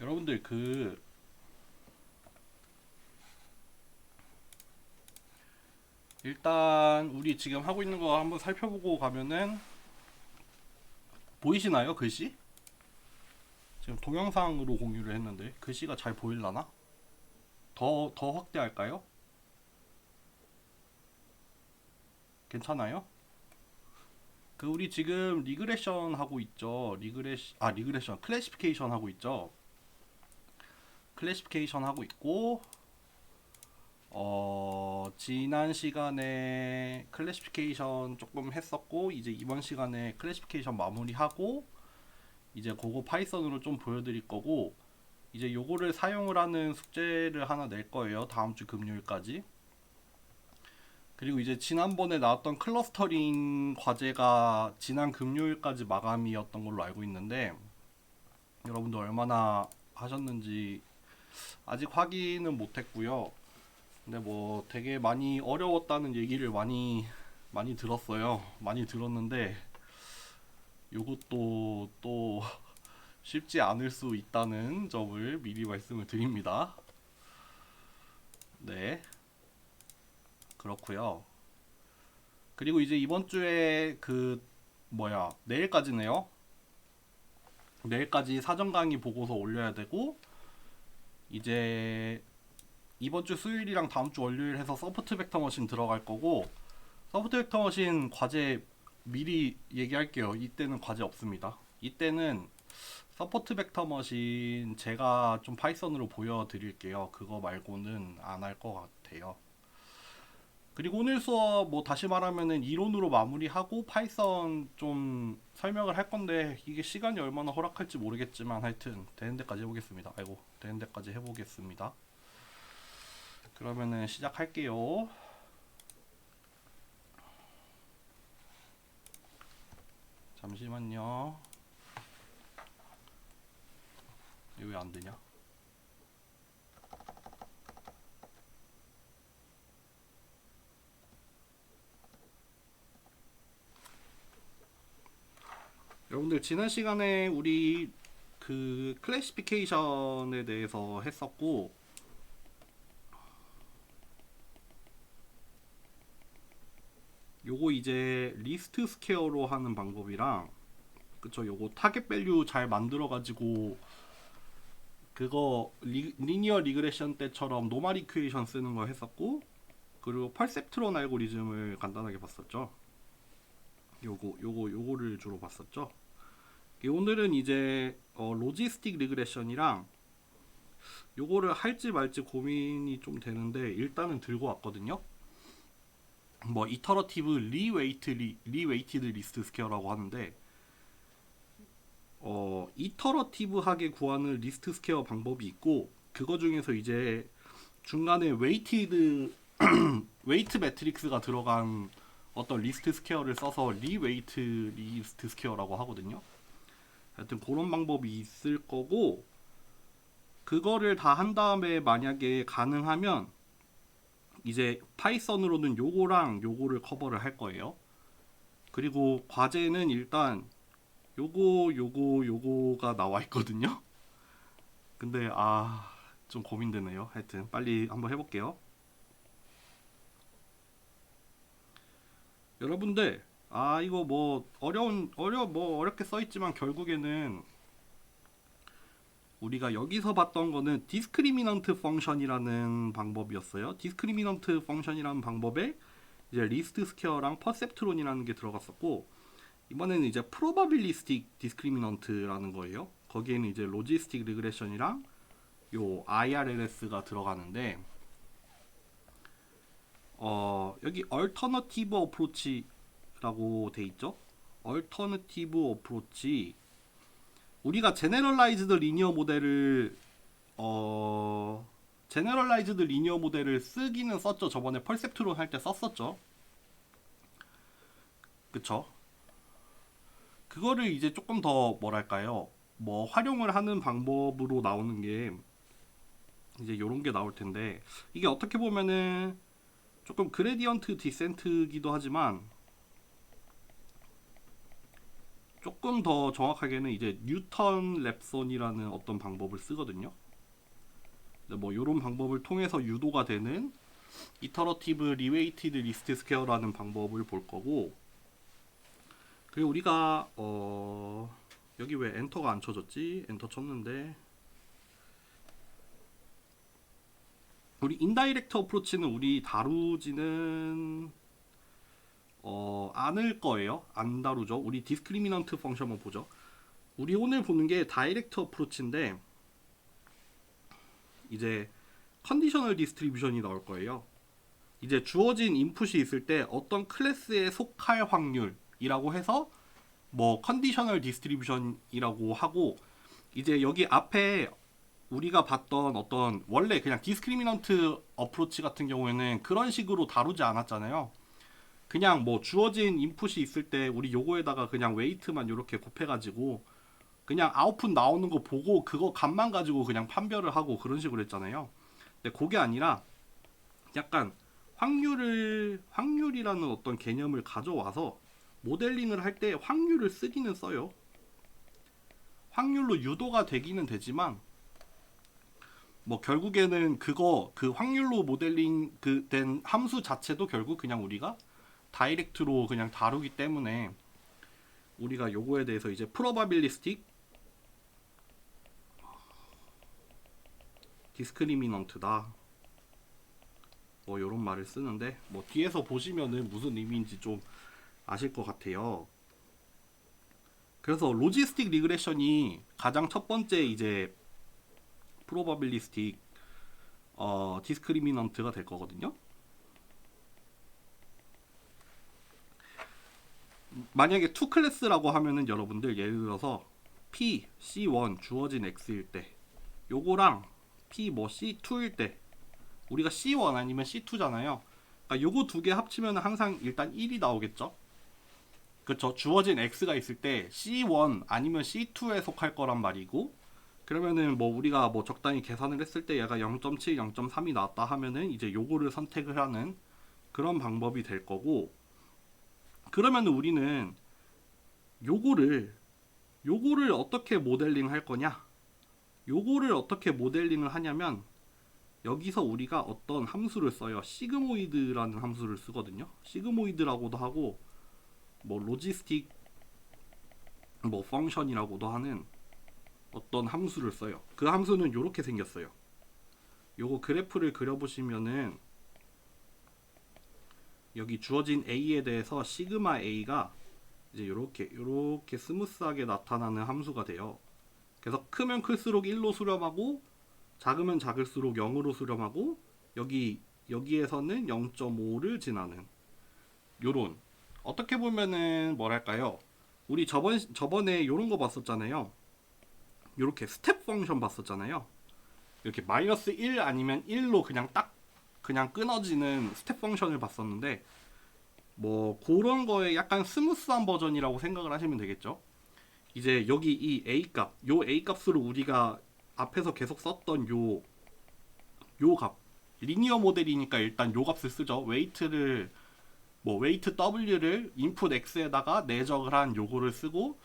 여러분들 일단 우리 지금 하고 있는 거 한번 살펴보고 가면은 보이시나요? 글씨? 지금 동영상으로 공유를 했는데 글씨가 잘 보일라나? 더 확대할까요? 괜찮아요? 우리 지금 리그레션 하고 있죠. 리그레션 클래시피케이션 하고 있죠. 클래시피케이션 하고 있고 지난 시간에 클래시피케이션 조금 했었고 이제 이번 시간에 클래시피케이션 마무리하고 이제 그거 파이썬으로 좀 보여드릴 거고 이제 요거를 사용을 하는 숙제를 하나 낼 거예요. 다음 주 금요일까지. 그리고 이제 지난번에 나왔던 클러스터링 과제가 지난 금요일까지 마감이었던 걸로 알고 있는데 여러분들 얼마나 하셨는지 아직 확인은 못했고요. 근데 뭐 되게 많이 어려웠다는 얘기를 많이 들었어요. 많이 들었는데 요것도 또 쉽지 않을 수 있다는 점을 미리 말씀을 드립니다. 네, 그렇고요. 그리고 이제 이번 주에 내일까지네요. 내일까지 사전 강의 보고서 올려야 되고 이제 이번 주 수요일이랑 다음 주 월요일 해서 서포트 벡터 머신 들어갈 거고 서포트 벡터 머신 과제 미리 얘기할게요. 이때는 과제 없습니다. 이때는 서포트 벡터 머신 제가 좀 파이썬으로 보여드릴게요. 그거 말고는 안 할 것 같아요. 그리고 오늘 수업 뭐 다시 말하면은 이론으로 마무리하고 파이썬 좀 설명을 할 건데 이게 시간이 얼마나 허락할지 모르겠지만 하여튼 되는 데까지 해보겠습니다. 되는 데까지 해보겠습니다. 그러면은 시작할게요. 잠시만요. 이거 왜 안 되냐? 여러분들 지난 시간에 우리 클래시피케이션에 대해서 했었고 요거 이제 리스트 스퀘어로 하는 방법이랑 그쵸 요거 타겟 밸류 잘 만들어 가지고 그거 리니어 리그레션 때처럼 노멀 이퀘이션 쓰는 거 했었고 그리고 퍼셉트론 알고리즘을 간단하게 봤었죠. 요거를 주로 봤었죠. 오늘은 이제 로지스틱 리그레션이랑 요거를 할지 말지 고민이 좀 되는데 일단은 들고 왔거든요. 뭐 이터러티브 리웨이티드 리스트 스퀘어라고 하는데 이터러티브하게 구하는 리스트 스퀘어 방법이 있고 그거 중에서 이제 중간에 웨이트 매트릭스가 들어간 어떤 리스트 스퀘어를 써서 리웨이트 리스트 스퀘어라고 하거든요. 하여튼 그런 방법이 있을 거고 그거를 다 한 다음에 만약에 가능하면 이제 파이썬으로는 요거랑 요거를 커버를 할 거예요. 그리고 과제는 일단 요거가 나와 있거든요. 근데 좀 고민되네요. 하여튼 빨리 한번 해볼게요. 여러분들 이거 뭐 어렵게 써있지만 결국에는 우리가 여기서 봤던 거는 디스크리미넌트 펑션이라는 방법이었어요. 디스크리미넌트 펑션이라는 방법에 이제 리스트 스퀘어랑 퍼셉트론이라는 게 들어갔었고 이번에는 이제 프로바빌리스틱 디스크리미넌트라는 거예요. 거기에는 이제 로지스틱 리그레션이랑 요 IRLS가 들어가는데 여기 얼터너티브 어프로치라고 돼 있죠. 얼터너티브 어프로치 우리가 제네럴라이즈드 리니어 모델을 쓰기는 썼죠. 저번에 펄셉트론 할 때 썼었죠. 그쵸? 그거를 이제 조금 더 뭐랄까요? 뭐 활용을 하는 방법으로 나오는 게 이제 요런 게 나올 텐데 이게 어떻게 보면은 조금 그레디언트 디센트기도 하지만 조금 더 정확하게는 이제 뉴턴 랩손이라는 어떤 방법을 쓰거든요. 뭐 이런 방법을 통해서 유도가 되는 이터러티브 리웨이티드 리스트 스퀘어라는 방법을 볼 거고, 그리고 우리가 여기 왜 엔터가 안 쳐졌지? 엔터 쳤는데 우리 인다이렉트 어프로치는 우리 다루지는 않을 거예요. 안 다루죠. 우리 디스크리미넌트 펑션만 보죠. 우리 오늘 보는 게 다이렉트 어프로치인데 이제 컨디셔널 디스트리뷰션이 나올 거예요. 이제 주어진 인풋이 있을 때 어떤 클래스에 속할 확률이라고 해서 뭐 컨디셔널 디스트리뷰션이라고 하고, 이제 여기 앞에 우리가 봤던 어떤 원래 그냥 디스크리미넌트 어프로치 같은 경우에는 그런 식으로 다루지 않았잖아요. 그냥 뭐 주어진 인풋이 있을 때 우리 요거에다가 그냥 웨이트만 이렇게 곱해가지고 그냥 아웃풋 나오는 거 보고 그거 값만 가지고 그냥 판별을 하고 그런 식으로 했잖아요. 근데 그게 아니라 약간 확률이라는 어떤 개념을 가져와서 모델링을 할 때 확률을 쓰기는 써요. 확률로 유도가 되기는 되지만 뭐 결국에는 그 확률로 모델링 된 함수 자체도 결국 그냥 우리가 다이렉트로 그냥 다루기 때문에 우리가 요거에 대해서 이제 프로바빌리스틱 디스크리미넌트다 뭐 요런 말을 쓰는데, 뭐 뒤에서 보시면은 무슨 의미인지 좀 아실 것 같아요. 그래서 로지스틱 리그레션이 가장 첫 번째 이제 프로바빌리스틱 디스크리미넌트가 될 거거든요. 만약에 2 클래스라고 하면은 여러분들 예를 들어서 P, C1 주어진 X일 때 요거랑 P 뭐 C2일 때 우리가 C1 아니면 C2잖아요. 그러니까 요거 두 개 합치면 항상 일단 1이 나오겠죠. 그쵸. 주어진 X가 있을 때 C1 아니면 C2에 속할 거란 말이고, 그러면은 뭐 우리가 뭐 적당히 계산을 했을 때 얘가 0.7, 0.3이 나왔다 하면은 이제 요거를 선택을 하는 그런 방법이 될 거고, 그러면 우리는 요거를 어떻게 모델링 할 거냐? 요거를 어떻게 모델링을 하냐면 여기서 우리가 어떤 함수를 써요. 시그모이드라는 함수를 쓰거든요. 시그모이드라고도 하고 뭐 로지스틱 뭐 펑션이라고도 하는 어떤 함수를 써요. 그 함수는 요렇게 생겼어요. 요거 그래프를 그려보시면은 여기 주어진 A에 대해서 시그마 A가 이제 요렇게 스무스하게 나타나는 함수가 돼요. 그래서 크면 클수록 1로 수렴하고 작으면 작을수록 0으로 수렴하고 여기에서는 0.5를 지나는 요런, 어떻게 보면은 뭐랄까요? 우리 저번에 요런 거 봤었잖아요. 요렇게 스텝 펑션 봤었잖아요. 이렇게 마이너스 1 아니면 1로 그냥 끊어지는 스텝 펑션을 봤었는데, 뭐 그런 거에 약간 스무스한 버전이라고 생각을 하시면 되겠죠. 이제 여기 이 요 A 값으로 우리가 앞에서 계속 썼던 요 값, 리니어 모델이니까 일단 요 값을 쓰죠. 웨이트 W를 인풋 X에다가 내적을 한 요거를 쓰고,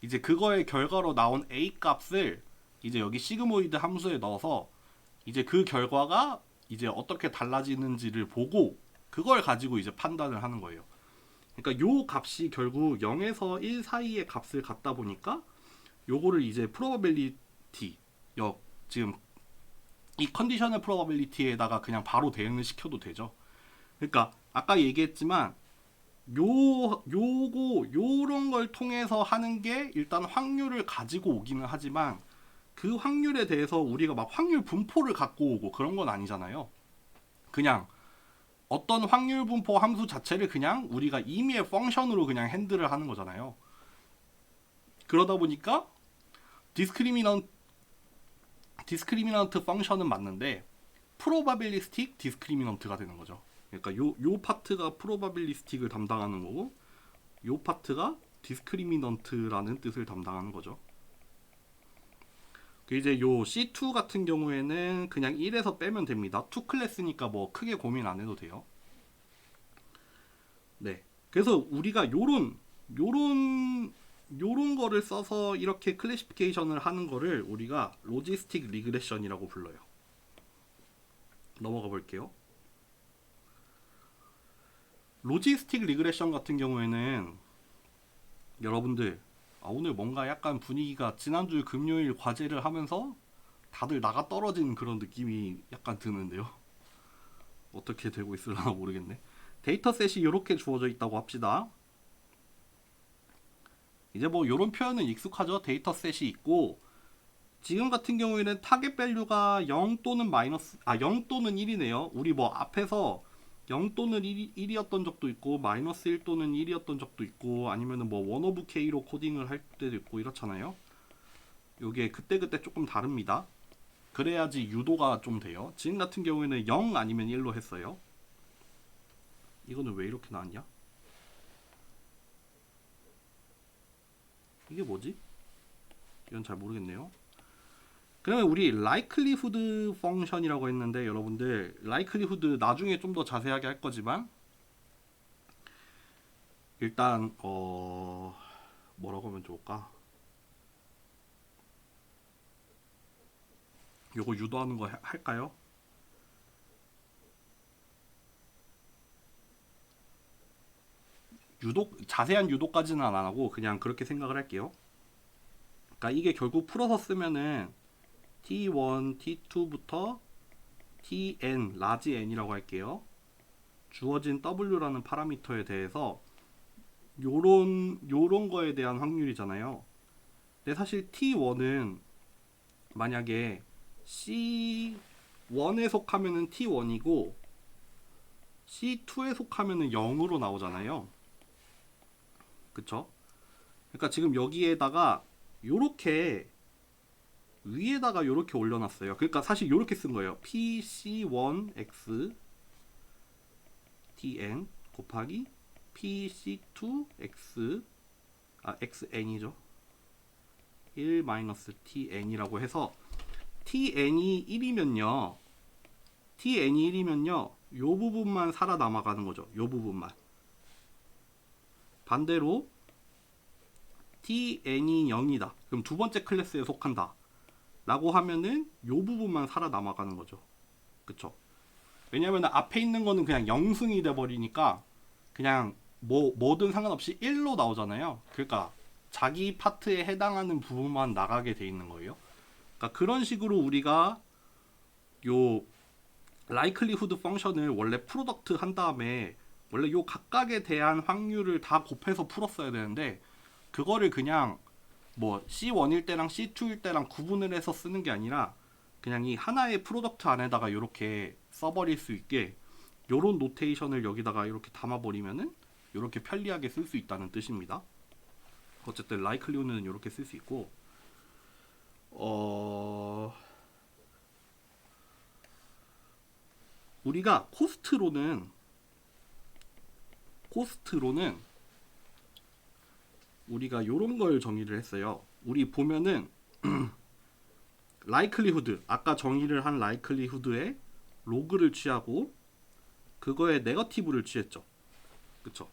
이제 그거의 결과로 나온 A 값을 이제 여기 시그모이드 함수에 넣어서 이제 그 결과가 이제 어떻게 달라지는지를 보고 그걸 가지고 이제 판단을 하는 거예요. 그러니까 요 값이 결국 0에서 1 사이의 값을 갖다 보니까 요거를 이제 프로바빌리티 지금 이 컨디셔널 프로바빌리티에다가 그냥 바로 대응을 시켜도 되죠. 그러니까 아까 얘기했지만 요런 걸 통해서 하는 게 일단 확률을 가지고 오기는 하지만 그 확률에 대해서 우리가 막 확률 분포를 갖고 오고 그런 건 아니잖아요. 그냥 어떤 확률 분포 함수 자체를 그냥 우리가 임의의 펑션으로 그냥 핸들을 하는 거잖아요. 그러다 보니까 디스크리미넌트 펑션은 맞는데 프로바빌리스틱 디스크리미넌트가 되는 거죠. 그러니까 요 파트가 프로바빌리스틱을 담당하는 거고 요 파트가 디스크리미넌트라는 뜻을 담당하는 거죠. 이제 요 C2 같은 경우에는 그냥 1에서 빼면 됩니다. 2 클래스니까 뭐 크게 고민 안 해도 돼요. 네. 그래서 우리가 요런 요런 거를 써서 이렇게 클래시피케이션을 하는 거를 우리가 로지스틱 리그레션이라고 불러요. 넘어가 볼게요. 로지스틱 리그레션 같은 경우에는 여러분들 오늘 뭔가 약간 분위기가 지난주 금요일 과제를 하면서 다들 나가 떨어진 그런 느낌이 약간 드는데요. 어떻게 되고 있을려나 모르겠네. 데이터셋이 이렇게 주어져 있다고 합시다. 이제 뭐 이런 표현은 익숙하죠. 데이터셋이 있고 지금 같은 경우에는 타겟 밸류가 0 또는 0 또는 1이네요. 우리 뭐 앞에서 0 또는 1이었던 적도 있고 마이너스 1 또는 1이었던 적도 있고 아니면은 뭐 1 오브 K로 코딩을 할 때도 있고 이렇잖아요. 요게 그때그때 조금 다릅니다. 그래야지 유도가 좀 돼요. 지금 같은 경우에는 0 아니면 1로 했어요. 이거는 왜 이렇게 나왔냐? 이게 뭐지? 이건 잘 모르겠네요. 그러면 우리 likelihood 펑션이라고 했는데 여러분들 likelihood 나중에 좀 더 자세하게 할 거지만 일단 뭐라고 하면 좋을까? 요거 유도하는 거 할까요? 유도 자세한 유도까지는 안 하고 그냥 그렇게 생각을 할게요. 그러니까 이게 결국 풀어서 쓰면은 T1, T2부터 Tn, 라지 n이라고 할게요. 주어진 W라는 파라미터에 대해서 요런 거에 대한 확률이잖아요. 근데 사실 T1은 만약에 C1에 속하면은 T1이고 C2에 속하면은 0으로 나오잖아요. 그쵸? 그러니까 지금 여기에다가 요렇게 위에다가 요렇게 올려놨어요. 그러니까 사실 요렇게 쓴 거예요. PC1X TN 곱하기 PC2X XN이죠. 1-TN이라고 해서 TN이 1이면요. TN이 1이면요. 요 부분만 살아남아가는 거죠. 요 부분만. 반대로 TN이 0이다. 그럼 두 번째 클래스에 속한다. 라고 하면은 요 부분만 살아남아가는 거죠. 그쵸? 왜냐면 앞에 있는 거는 그냥 0승이 돼버리니까 그냥 뭐든 상관없이 1로 나오잖아요. 그러니까 자기 파트에 해당하는 부분만 나가게 돼 있는 거예요. 그러니까 그런 식으로 우리가 요 likelihood 펑션을 원래 프로덕트 한 다음에 원래 요 각각에 대한 확률을 다 곱해서 풀었어야 되는데 그거를 그냥 뭐 C1일 때랑 C2일 때랑 구분을 해서 쓰는 게 아니라 그냥 이 하나의 프로덕트 안에다가 이렇게 써버릴 수 있게 요런 노테이션을 여기다가 이렇게 담아버리면은 이렇게 편리하게 쓸 수 있다는 뜻입니다. 어쨌든 likelihood는 이렇게 쓸 수 있고 우리가 코스트로는 우리가 요런 걸 정의를 했어요. 우리 보면은 likelihood 아까 정의를 한 likelihood의 로그를 취하고 그거에 네거티브를 취했죠. 그쵸?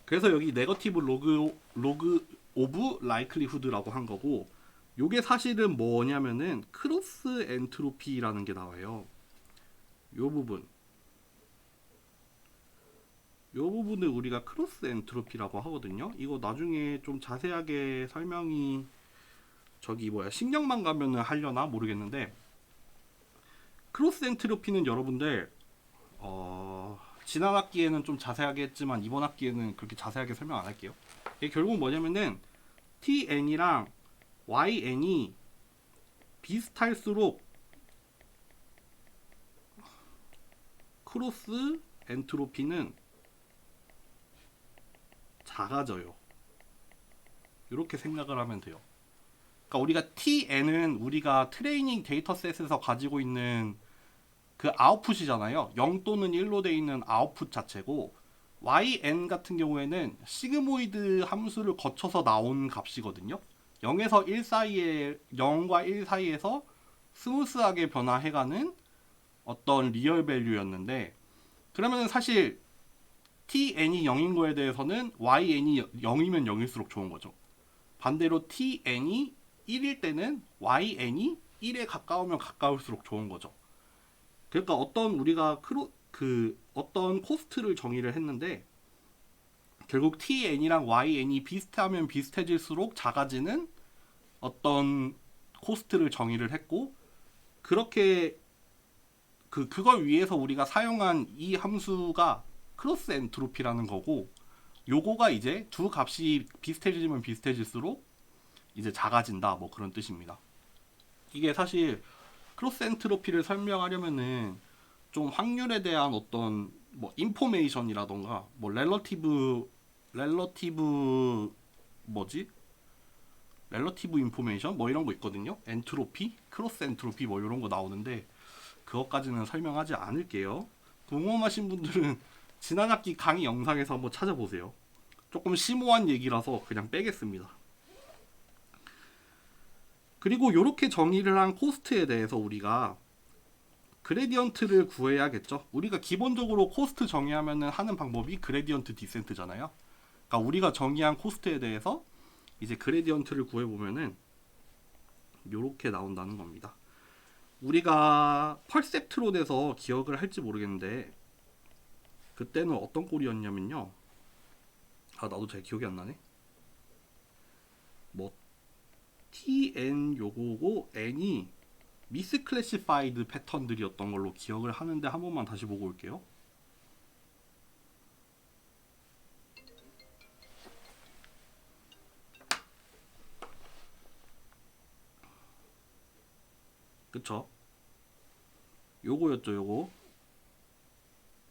그래서 여기 네거티브 로그 오브 likelihood라고 한 거고 요게 사실은 뭐냐면은 크로스 엔트로피라는 게 나와요. 요 부분을 우리가 크로스 엔트로피라고 하거든요. 이거 나중에 좀 자세하게 설명이 신경만 가면은 하려나 모르겠는데 크로스 엔트로피는 여러분들 지난 학기에는 좀 자세하게 했지만 이번 학기에는 그렇게 자세하게 설명 안 할게요. 이게 결국 뭐냐면은 TN이랑 YN이 비슷할수록 크로스 엔트로피는 작아져요. 이렇게 생각을 하면 돼요. 그러니까 우리가 TN은 우리가 트레이닝 데이터셋에서 가지고 있는 그 아웃풋이잖아요. 0 또는 1로 되어 있는 아웃풋 자체고 yn 같은 경우에는 시그모이드 함수를 거쳐서 나온 값이거든요. 0에서 1 사이에 0과 1 사이에서 스무스하게 변화해가는 어떤 리얼 밸류였는데 그러면 사실 tn이 0인 거에 대해서는 yn이 0이면 0일수록 좋은 거죠. 반대로 tn이 1일 때는 yn이 1에 가까우면 가까울수록 좋은 거죠. 그러니까 우리가 어떤 코스트를 정의를 했는데 결국 tn이랑 yn이 비슷하면 비슷해질수록 작아지는 어떤 코스트를 정의를 했고, 그렇게 그걸 위해서 우리가 사용한 이 함수가 크로스 엔트로피라는 거고, 요거가 이제 두 값이 비슷해지면 비슷해질수록 이제 작아진다, 뭐 그런 뜻입니다. 이게 사실 크로스 엔트로피를 설명하려면은 좀 확률에 대한 어떤 뭐 인포메이션이라던가 뭐 렐러티브 뭐지? 렐러티브 인포메이션 뭐 이런 거 있거든요. 엔트로피, 크로스 엔트로피 뭐 이런 거 나오는데 그것까지는 설명하지 않을게요. 궁금하신 분들은 지난 학기 강의 영상에서 한번 찾아보세요. 조금 심오한 얘기라서 그냥 빼겠습니다. 그리고 이렇게 정의를 한 코스트에 대해서 우리가 그레디언트를 구해야겠죠. 우리가 기본적으로 코스트 정의하면은 하는 방법이 그레디언트 디센트잖아요. 그러니까 우리가 정의한 코스트에 대해서 이제 그레디언트를 구해보면은 이렇게 나온다는 겁니다. 우리가 펄셉트론에서 기억을 할지 모르겠는데 그때는 어떤 꼴이었냐면요. 나도 잘 기억이 안 나네. 뭐 tn 요거고 n이 미스클래시파이드 패턴들이었던 걸로 기억을 하는데 한 번만 다시 보고 올게요. 그쵸? 요거였죠, 요거.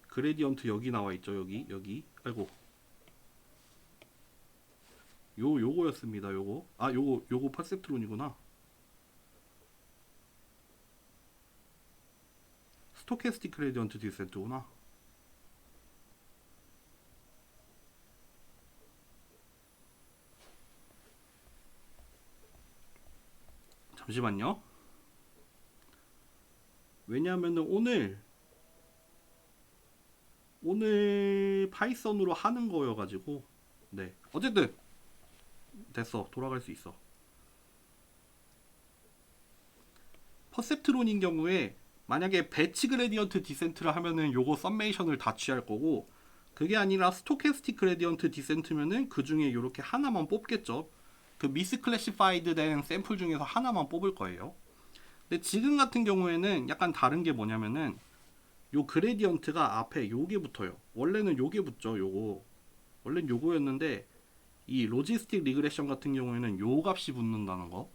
그레디언트 여기 나와 있죠, 여기. 아이고. 요거였습니다, 요거. 요거 퍼셉트론이구나. 스토캐스틱 그레디언트 디센트구나. 잠시만요. 왜냐하면은 오늘 파이썬으로 하는 거여가지고, 네. 어쨌든 됐어, 돌아갈 수 있어. 퍼셉트론인 경우에 만약에 배치 그레디언트 디센트를 하면은 요거 썸메이션을 다 취할 거고, 그게 아니라 스토캐스틱 그레디언트 디센트면은 그 중에 이렇게 하나만 뽑겠죠. 그 미스클래시파이드 된 샘플 중에서 하나만 뽑을 거예요. 근데 지금 같은 경우에는 약간 다른 게 뭐냐면은 요 그레디언트가 앞에 요게 붙어요. 원래는 요게 붙죠. 요거 원래는 요거였는데 이 로지스틱 리그레션 같은 경우에는 요 값이 붙는다는 거,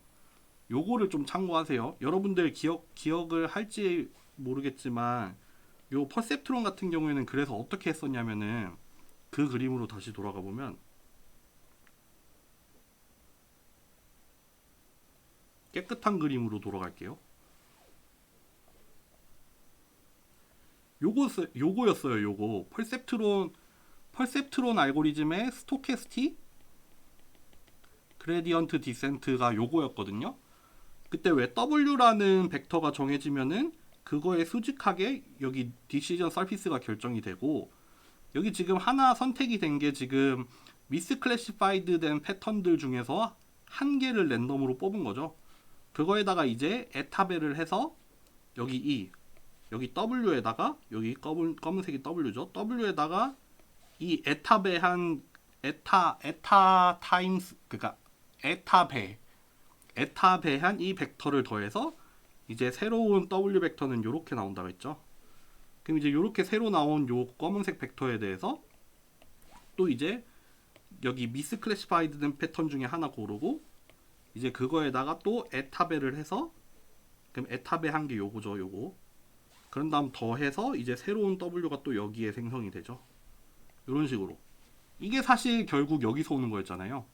요거를 좀 참고하세요. 여러분들 기억을 할지 모르겠지만 요 퍼셉트론 같은 경우에는 그래서 어떻게 했었냐면은 그 그림으로 다시 돌아가 보면 깨끗한 그림으로 돌아갈게요. 요거였어요. 요거 펄셉트론 알고리즘의 스토캐스틱 그레디언트 디센트가 요거였거든요. 그때 왜 W라는 벡터가 정해지면은 그거에 수직하게 여기 디시전 서피스가 결정이 되고, 여기 지금 하나 선택이 된 게 지금 미스클래시파이드 된 패턴들 중에서 한 개를 랜덤으로 뽑은 거죠. 그거에다가 이제 에타벨을 해서 여기 여기 W에다가 여기 검은색이 W죠. W에다가 이 에타배한 에타 타임스, 그러니까 에타배한 이 벡터를 더해서 이제 새로운 W 벡터는 이렇게 나온다고 했죠. 그럼 이제 이렇게 새로 나온 요 검은색 벡터에 대해서 또 이제 여기 미스클래시파이드 된 패턴 중에 하나 고르고 이제 그거에다가 또 에타배를 해서, 그럼 에타배한 게 요거죠, 요거. 그런 다음 더해서 이제 새로운 W가 또 여기에 생성이 되죠. 이런 식으로. 이게 사실 결국 여기서 오는 거였잖아요.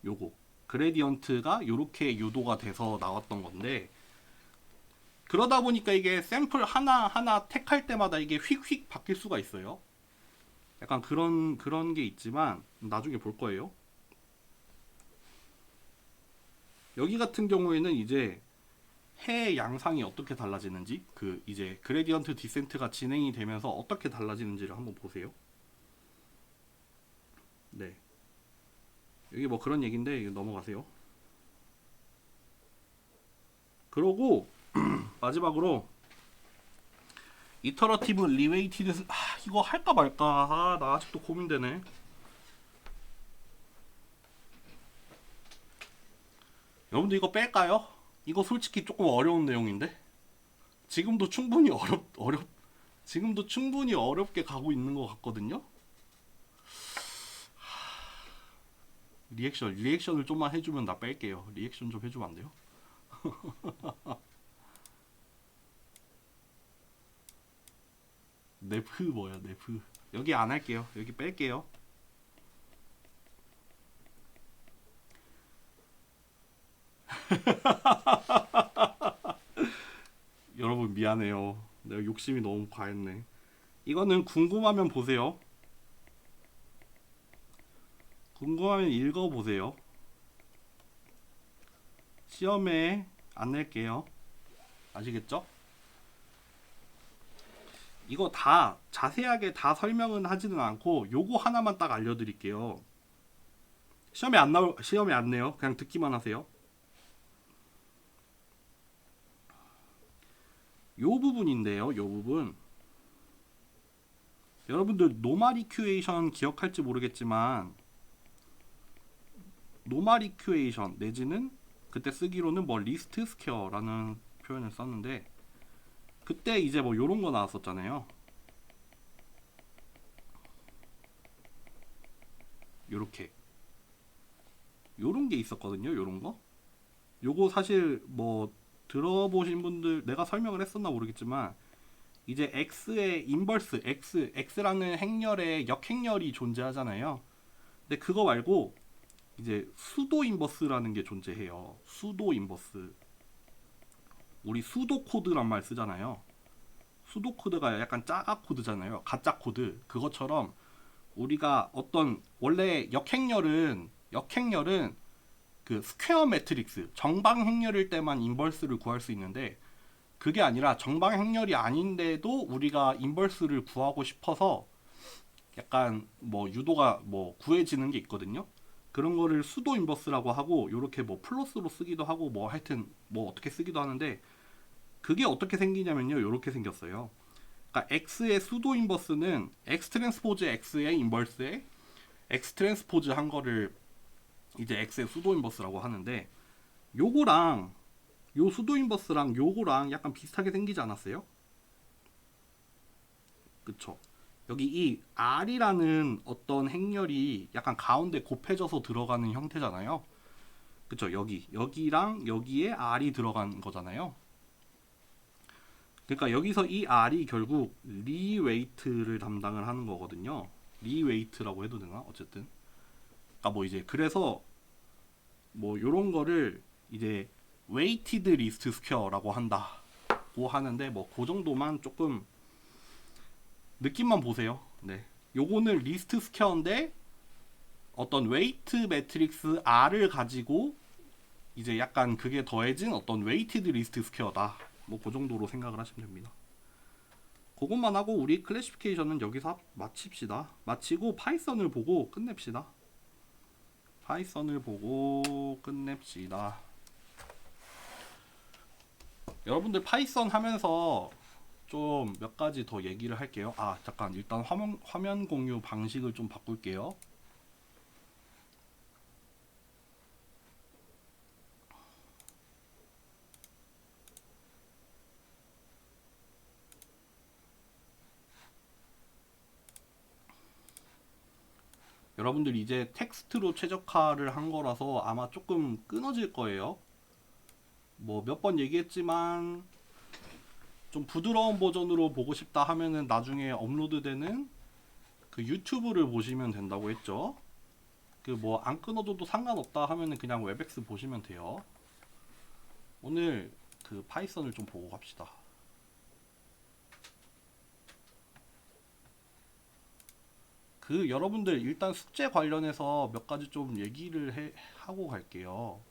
요거 그레디언트가 요렇게 유도가 돼서 나왔던 건데, 그러다 보니까 이게 샘플 하나 택할 때마다 이게 휙휙 바뀔 수가 있어요. 약간 그런 게 있지만 나중에 볼 거예요. 여기 같은 경우에는 이제 해의 양상이 어떻게 달라지는지, 그 이제 그레디언트 디센트가 진행이 되면서 어떻게 달라지는지를 한번 보세요. 네. 여기 뭐 그런 얘기인데 이거 넘어가세요. 그러고 마지막으로 이터러티브 리웨이티드, 이거 할까 말까. 나 아직도 고민되네. 여러분들 이거 뺄까요? 이거 솔직히 조금 어려운 내용인데 지금도 충분히 지금도 충분히 어렵게 가고 있는 것 같거든요. 리액션을 좀만 해주면 나 뺄게요. 리액션 좀 해주면 안 돼요? 네프 뭐야, 네프. 여기 안 할게요. 여기 뺄게요. 여러분 미안해요. 내가 욕심이 너무 과했네. 이거는 궁금하면 보세요. 궁금하면 읽어보세요. 시험에 안 낼게요. 아시겠죠? 이거 다 자세하게 다 설명은 하지는 않고 요거 하나만 딱 알려드릴게요. 시험에 안 내요. 그냥 듣기만 하세요. 요 부분인데요. 요 부분. 여러분들 노마리큐에이션 기억할지 모르겠지만 노마리큐에이션 내지는 그때 쓰기로는 뭐 리스트 스퀘어라는 표현을 썼는데 그때 이제 뭐 요런 거 나왔었잖아요. 요렇게 요런 게 있었거든요. 요런 거. 요거 사실 뭐 들어보신 분들 내가 설명을 했었나 모르겠지만 이제 x의 인버스 x라는 행렬에 역행렬이 존재하잖아요. 근데 그거 말고 이제 수도 인버스라는 게 존재해요. 수도 인버스. 우리 수도 코드란 말 쓰잖아요. 수도 코드가 약간 짜가 코드잖아요. 가짜 코드. 그것처럼 우리가 어떤 원래 역행렬은 그 스퀘어 매트릭스 정방 행렬일 때만 인버스를 구할 수 있는데 그게 아니라 정방 행렬이 아닌데도 우리가 인버스를 구하고 싶어서 약간 뭐 유도가 뭐 구해지는 게 있거든요. 그런 거를 수도 인버스라고 하고 요렇게 뭐 플러스로 쓰기도 하고 뭐 하여튼 뭐 어떻게 쓰기도 하는데 그게 어떻게 생기냐면요. 요렇게 생겼어요. 그러니까 x의 수도 인버스는 x 트랜스포즈 x의 인버스에 x 트랜스포즈 한 거를 이제 x의 수도 인버스라고 하는데 요거랑 요 수도 인버스랑 요거랑 약간 비슷하게 생기지 않았어요? 그쵸? 여기 이 R이라는 어떤 행렬이 약간 가운데 곱해져서 들어가는 형태잖아요. 그쵸? 여기랑 여기에 R이 들어간 거잖아요. 그러니까 여기서 이 R이 결국 리웨이트를 담당을 하는 거거든요. 리웨이트라고 해도 되나? 어쨌든. 그러니까 뭐 이제 그래서 뭐 요런 거를 이제 웨이티드 리스트 스퀘어라고 한다고 하는데 뭐 그 정도만 조금 느낌만 보세요. 네. 요거는 리스트 스퀘어인데 어떤 웨이트 매트릭스 R을 가지고 이제 약간 그게 더해진 어떤 웨이티드 리스트 스퀘어다. 뭐 그 정도로 생각을 하시면 됩니다. 그것만 하고 우리 클래시피케이션은 여기서 마칩시다. 마치고 파이썬을 보고 끝냅시다. 파이썬을 보고 끝냅시다. 여러분들 파이썬 하면서 좀 몇 가지 더 얘기를 할게요. 잠깐 일단 화면 공유 방식을 좀 바꿀게요. 여러분들 이제 텍스트로 최적화를 한 거라서 아마 조금 끊어질 거예요. 뭐 몇 번 얘기했지만 좀 부드러운 버전으로 보고 싶다 하면은 나중에 업로드되는 그 유튜브를 보시면 된다고 했죠. 그 뭐 안 끊어도 상관없다 하면은 그냥 웹엑스 보시면 돼요. 오늘 그 파이썬을 좀 보고 갑시다. 그 여러분들 일단 숙제 관련해서 몇 가지 좀 얘기를 하고 갈게요.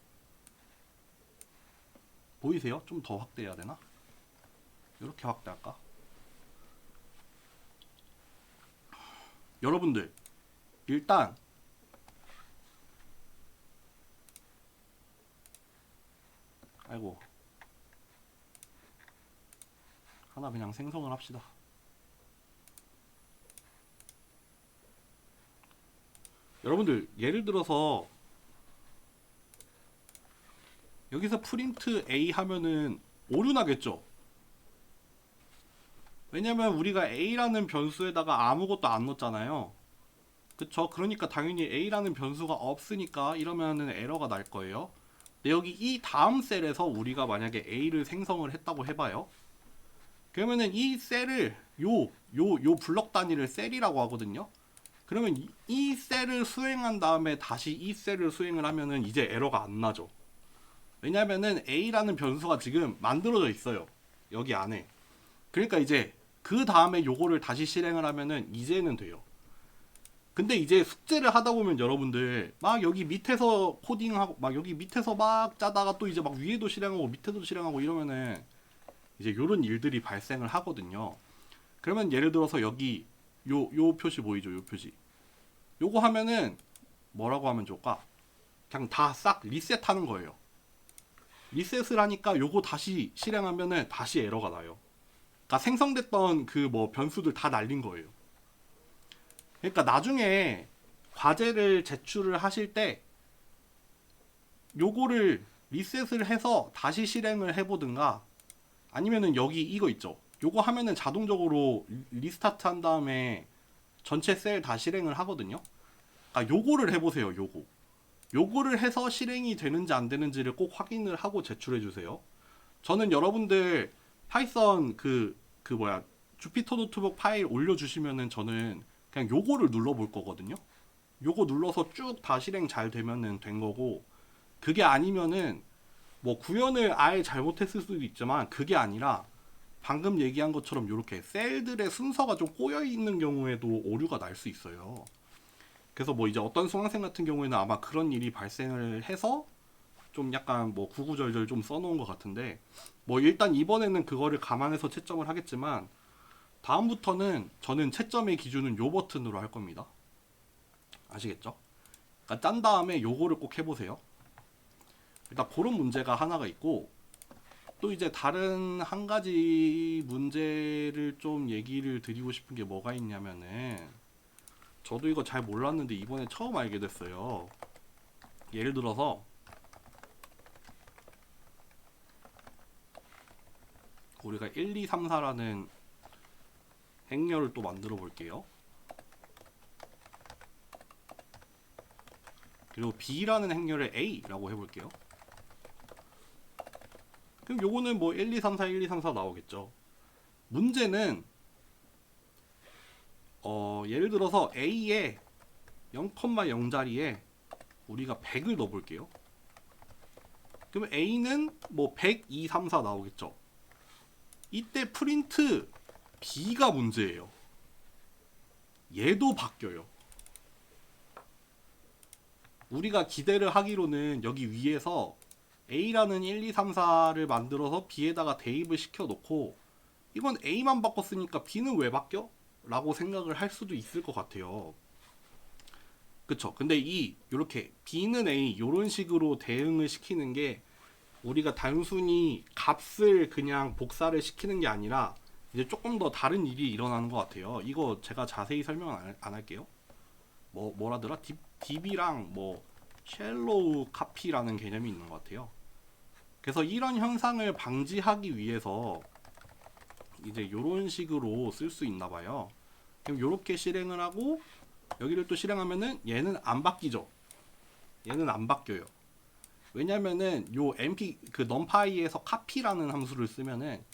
보이세요? 좀 더 확대해야 되나? 이렇게 확대할까? 여러분들 일단 아이고 하나 그냥 생성을 합시다. 여러분들 예를 들어서 여기서 프린트 A 하면은 오류 나겠죠? 왜냐면 우리가 A라는 변수에다가 아무것도 안 넣었잖아요. 그쵸? 그러니까 당연히 A라는 변수가 없으니까 이러면은 에러가 날 거예요. 근데 여기 이 다음 셀에서 우리가 만약에 A를 생성을 했다고 해봐요. 그러면은 이 셀을 요 블럭 단위를 셀이라고 하거든요. 그러면 이 셀을 수행한 다음에 다시 이 셀을 수행을 하면은 이제 에러가 안 나죠. 왜냐면은 A라는 변수가 지금 만들어져 있어요. 여기 안에. 그러니까 이제 그 다음에 요거를 다시 실행을 하면은 이제는 돼요. 근데 이제 숙제를 하다 보면 여러분들 막 여기 밑에서 코딩하고 막 여기 밑에서 막 짜다가 또 이제 막 위에도 실행하고 밑에도 실행하고 이러면은 이제 요런 일들이 발생을 하거든요. 그러면 예를 들어서 여기 요 표시 보이죠? 요 표시. 요거 하면은 뭐라고 하면 좋을까? 그냥 다 싹 리셋하는 거예요. 리셋을 하니까 요거 다시 실행하면은 다시 에러가 나요. 그러니까 생성됐던 그 뭐 변수들 다 날린 거예요. 그러니까 나중에 과제를 제출을 하실 때 요거를 리셋을 해서 다시 실행을 해보든가 아니면은 여기 이거 있죠. 요거 하면은 자동적으로 리스타트 한 다음에 전체 셀 다 실행을 하거든요. 그러니까 요거를 해보세요. 요거를 해서 실행이 되는지 안 되는지를 꼭 확인을 하고 제출해 주세요. 저는 여러분들 파이썬 주피터 노트북 파일 올려주시면은 저는 그냥 요거를 눌러볼 거거든요. 요거 눌러서 쭉 다 실행 잘 되면은 된 거고, 그게 아니면은 뭐 구현을 아예 잘못했을 수도 있지만 그게 아니라 방금 얘기한 것처럼 이렇게 셀들의 순서가 좀 꼬여 있는 경우에도 오류가 날 수 있어요. 그래서 뭐 이제 어떤 수강생 같은 경우에는 아마 그런 일이 발생을 해서 좀 약간 뭐 구구절절 좀 써놓은 것 같은데, 뭐 일단 이번에는 그거를 감안해서 채점을 하겠지만 다음부터는 저는 채점의 기준은 요 버튼으로 할 겁니다. 아시겠죠? 그러니까 짠 다음에 요거를 꼭 해보세요. 일단 그런 문제가 하나가 있고, 또 이제 다른 한 가지 문제를 좀 얘기를 드리고 싶은 게 뭐가 있냐면은, 저도 이거 잘 몰랐는데 이번에 처음 알게 됐어요. 예를 들어서 우리가 1, 2, 3, 4라는 행렬을 또 만들어 볼게요. 그리고 B라는 행렬을 A라고 해볼게요. 그럼 요거는 뭐 1, 2, 3, 4, 1, 2, 3, 4 나오겠죠. 문제는 예를 들어서 A에 0,0 자리에 우리가 100을 넣어볼게요. 그러면 A는 뭐 100, 2, 3, 4 나오겠죠. 이때 프린트 B가 문제예요. 얘도 바뀌어요. 우리가 기대를 하기로는 여기 위에서 A라는 1, 2, 3, 4를 만들어서 B에다가 대입을 시켜놓고 이건 A만 바꿨으니까 B는 왜 바뀌어? 라고 생각을 할 수도 있을 것 같아요. 그쵸? 근데 요렇게 B는 A 요런 식으로 대응을 시키는 게 우리가 단순히 값을 그냥 복사를 시키는 게 아니라 이제 조금 더 다른 일이 일어나는 것 같아요. 이거 제가 자세히 설명은 안 할게요. 뭐라더라? DB랑 뭐 쉘로우 카피라는 개념이 있는 것 같아요. 그래서 이런 현상을 방지하기 위해서 이제 요런 식으로 쓸 수 있나 봐요. 그럼 요렇게 실행을 하고 여기를 또 실행하면은 얘는 안 바뀌죠. 얘는 안 바뀌어요. 왜냐면은 요 np numpy에서 copy라는 함수를 쓰면은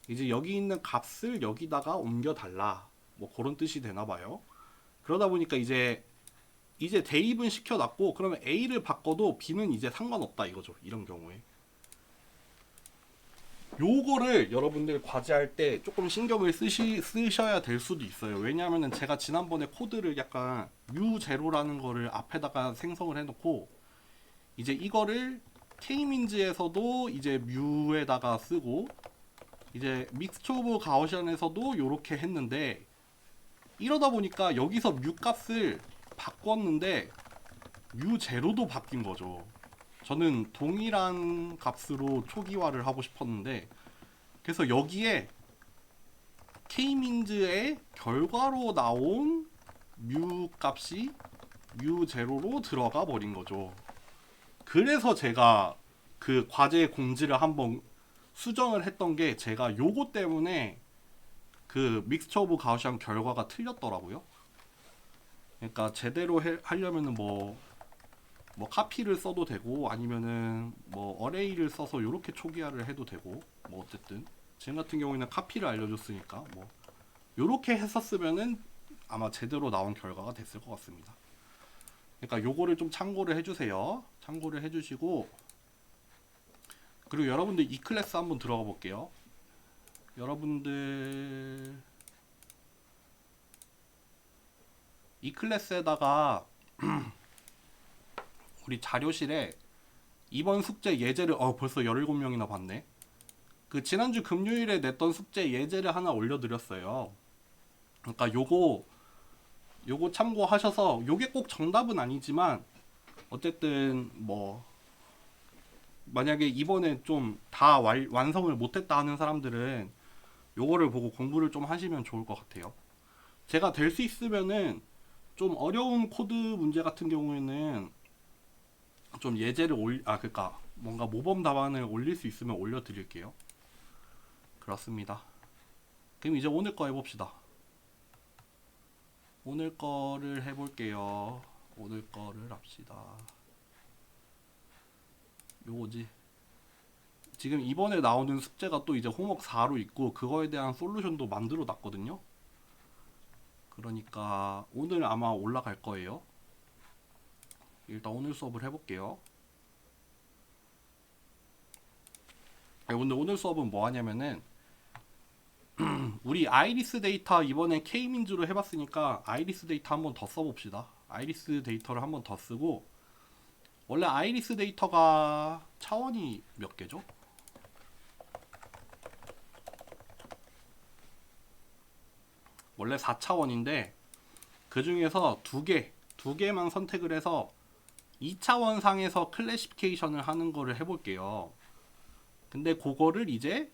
이제 여기 있는 값을 여기다가 옮겨 달라, 뭐 그런 뜻이 되나 봐요. 그러다 보니까 이제 대입은 시켜놨고 그러면 A를 바꿔도 B는 이제 상관없다 이거죠. 이런 경우에 요거를 여러분들 과제할 때 조금 신경을 쓰셔야 될 수도 있어요. 왜냐하면은 제가 지난번에 코드를 약간 U0라는 거를 앞에다가 생성을 해놓고 이제 이거를 K민즈에서도 이제 뮤에다가 쓰고 이제 믹스처 오브 가우시안에서도 요렇게 했는데 이러다 보니까 여기서 뮤 값을 바꿨는데 뮤 제로도 바뀐 거죠. 저는 동일한 값으로 초기화를 하고 싶었는데 그래서 여기에 K민즈의 결과로 나온 뮤 값이 뮤 제로로 들어가 버린 거죠. 그래서 제가 그 과제 공지를 한번 수정을 했던 게 제가 요거 때문에 그 믹스처 오브 가우시안 결과가 틀렸더라고요. 그러니까 제대로 하려면은 뭐 카피를 써도 되고 아니면은 뭐 어레이를 써서 요렇게 초기화를 해도 되고 뭐 어쨌든 지금 같은 경우에는 카피를 알려줬으니까 뭐 요렇게 했었으면은 아마 제대로 나온 결과가 됐을 것 같습니다. 그러니까 요거를 좀 참고를 해주세요. 참고를 해주시고 그리고 여러분들 이 클래스 한번 들어가 볼게요. 여러분들 이 클래스에다가 우리 자료실에 이번 숙제 예제를 벌써 17명이나 봤네. 그 지난주 금요일에 냈던 숙제 예제를 하나 올려드렸어요. 그러니까 요거 참고하셔서 요게 꼭 정답은 아니지만 어쨌든 뭐 만약에 이번에 좀 다 완성을 못했다 하는 사람들은 요거를 보고 공부를 좀 하시면 좋을 것 같아요. 제가 될 수 있으면은 좀 어려운 코드 문제 같은 경우에는 좀 예제를 그러니까 뭔가 모범 답안을 올릴 수 있으면 올려드릴게요. 그렇습니다. 그럼 이제 오늘 거 해봅시다. 오늘 거를 해볼게요. 오늘 거를 합시다. 요거지. 지금 이번에 나오는 숙제가 또 이제 호목 4로 있고 그거에 대한 솔루션도 만들어 놨거든요. 그러니까 오늘 아마 올라갈 거예요. 일단 오늘 수업을 해볼게요. 여러분들 오늘 수업은 뭐 하냐면은 우리 아이리스 데이터 이번에 K민즈로 해봤으니까 아이리스 데이터 한번 더 써봅시다. 아이리스 데이터를 한번 더 쓰고 원래 아이리스 데이터가 차원이 몇 개죠? 원래 4차원인데 그 중에서 두 개만 선택을 해서 2차원 상에서 클래시피케이션을 하는 거를 해볼게요. 근데 그거를 이제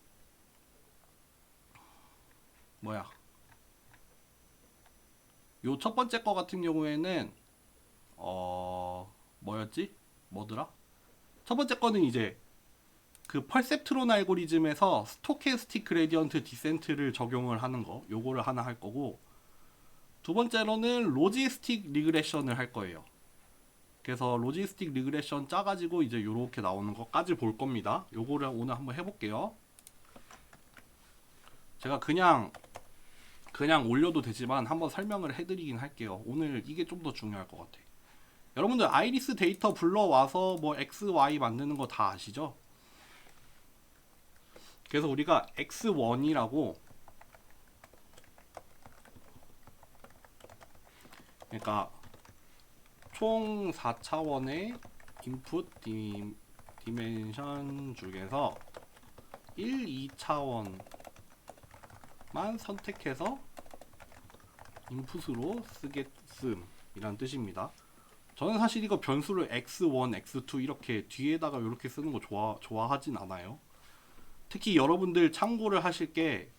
요 첫 번째 거 같은 경우에는 뭐더라? 첫 번째 거는 이제 그 펄셉트론 알고리즘에서 스토캐스틱 그레디언트 디센트를 적용을 하는 거 요거를 하나 할 거고 두 번째로는 로지스틱 리그레션을 할 거예요. 그래서 로지스틱 리그레션 짜가지고 이제 요렇게 나오는 것까지 볼 겁니다. 요거를 오늘 한번 해볼게요. 제가 그냥 올려도 되지만 한번 설명을 해드리긴 할게요. 오늘 이게 좀 더 중요할 것 같아. 여러분들 아이리스 데이터 불러와서 뭐 x, y 만드는 거 다 아시죠? 그래서 우리가 x1이라고 그러니까 총 4차원의 인풋 디멘션 중에서 1, 2차원만 선택해서 인풋으로 쓰겠음 이란 뜻입니다. 저는 사실 이거 변수를 x1, x2 이렇게 뒤에다가 이렇게 쓰는 거 좋아하진 않아요. 특히 여러분들 참고를 하실 게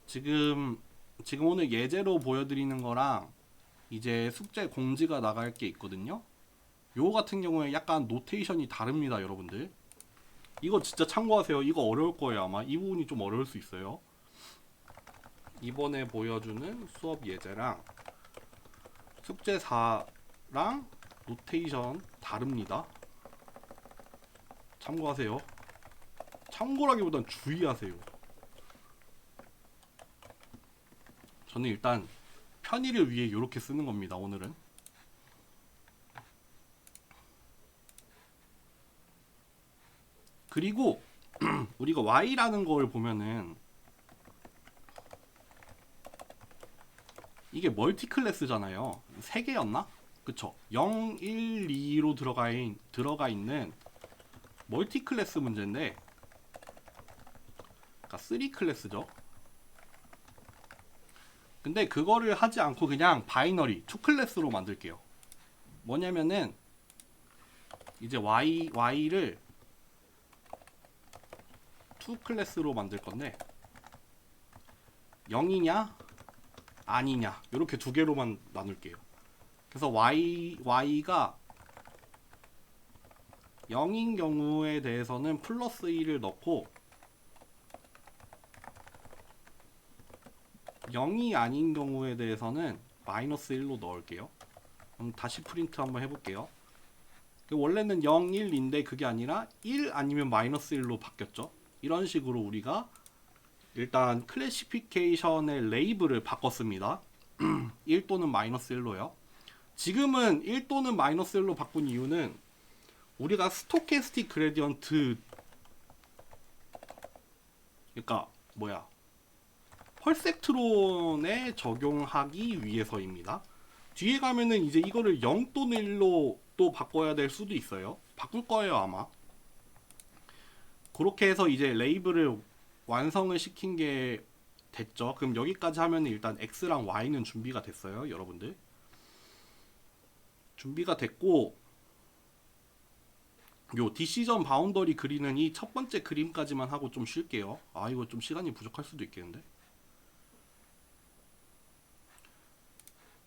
지금 오늘 예제로 보여드리는 거랑 이제 숙제 공지가 나갈 게 있거든요. 요거 같은 경우에 약간 노테이션이 다릅니다, 여러분들. 이거 진짜 참고하세요. 이거 어려울 거예요, 아마. 이 부분이 좀 어려울 수 있어요. 이번에 보여주는 수업 예제랑 숙제 4랑 노테이션 다릅니다. 참고하세요. 참고라기보단 주의하세요. 저는 일단 편의를 위해 이렇게 쓰는 겁니다, 오늘은. 그리고 우리가 y라는 걸 보면은 이게 멀티 클래스잖아요. 3개였나? 그쵸? 0, 1, 2로 들어가 있는 멀티 클래스 문제인데, 그러니까 3 클래스죠. 근데 그거를 하지 않고 그냥 바이너리 2 클래스로 만들게요. 뭐냐면은 이제 y를 2 클래스로 만들 건데 0이냐 아니냐 이렇게 두 개로만 나눌게요. 그래서 y가 0인 경우에 대해서는 플러스 1을 넣고 0이 아닌 경우에 대해서는 마이너스 1로 넣을게요. 그럼 다시 프린트 한번 해볼게요. 원래는 0, 1인데 그게 아니라 1 아니면 마이너스 1로 바뀌었죠. 이런 식으로 우리가 일단 클래시피케이션의 레이블을 바꿨습니다. 1 또는 마이너스 1로요. 지금은 1 또는 마이너스 1로 바꾼 이유는 우리가 스토캐스틱 그레디언트, 그러니까 펄섹트론에 적용하기 위해서입니다. 뒤에 가면은 이제 이거를 0 또는 1로 또 바꿔야 될 수도 있어요. 바꿀 거예요 아마. 그렇게 해서 이제 레이블을 완성을 시킨 게 됐죠. 그럼 여기까지 하면 일단 X랑 Y는 준비가 됐어요 여러분들. 준비가 됐고, 요 디시전 바운더리 그리는 이 첫 번째 그림까지만 하고 좀 쉴게요. 아 이거 좀 시간이 부족할 수도 있겠는데.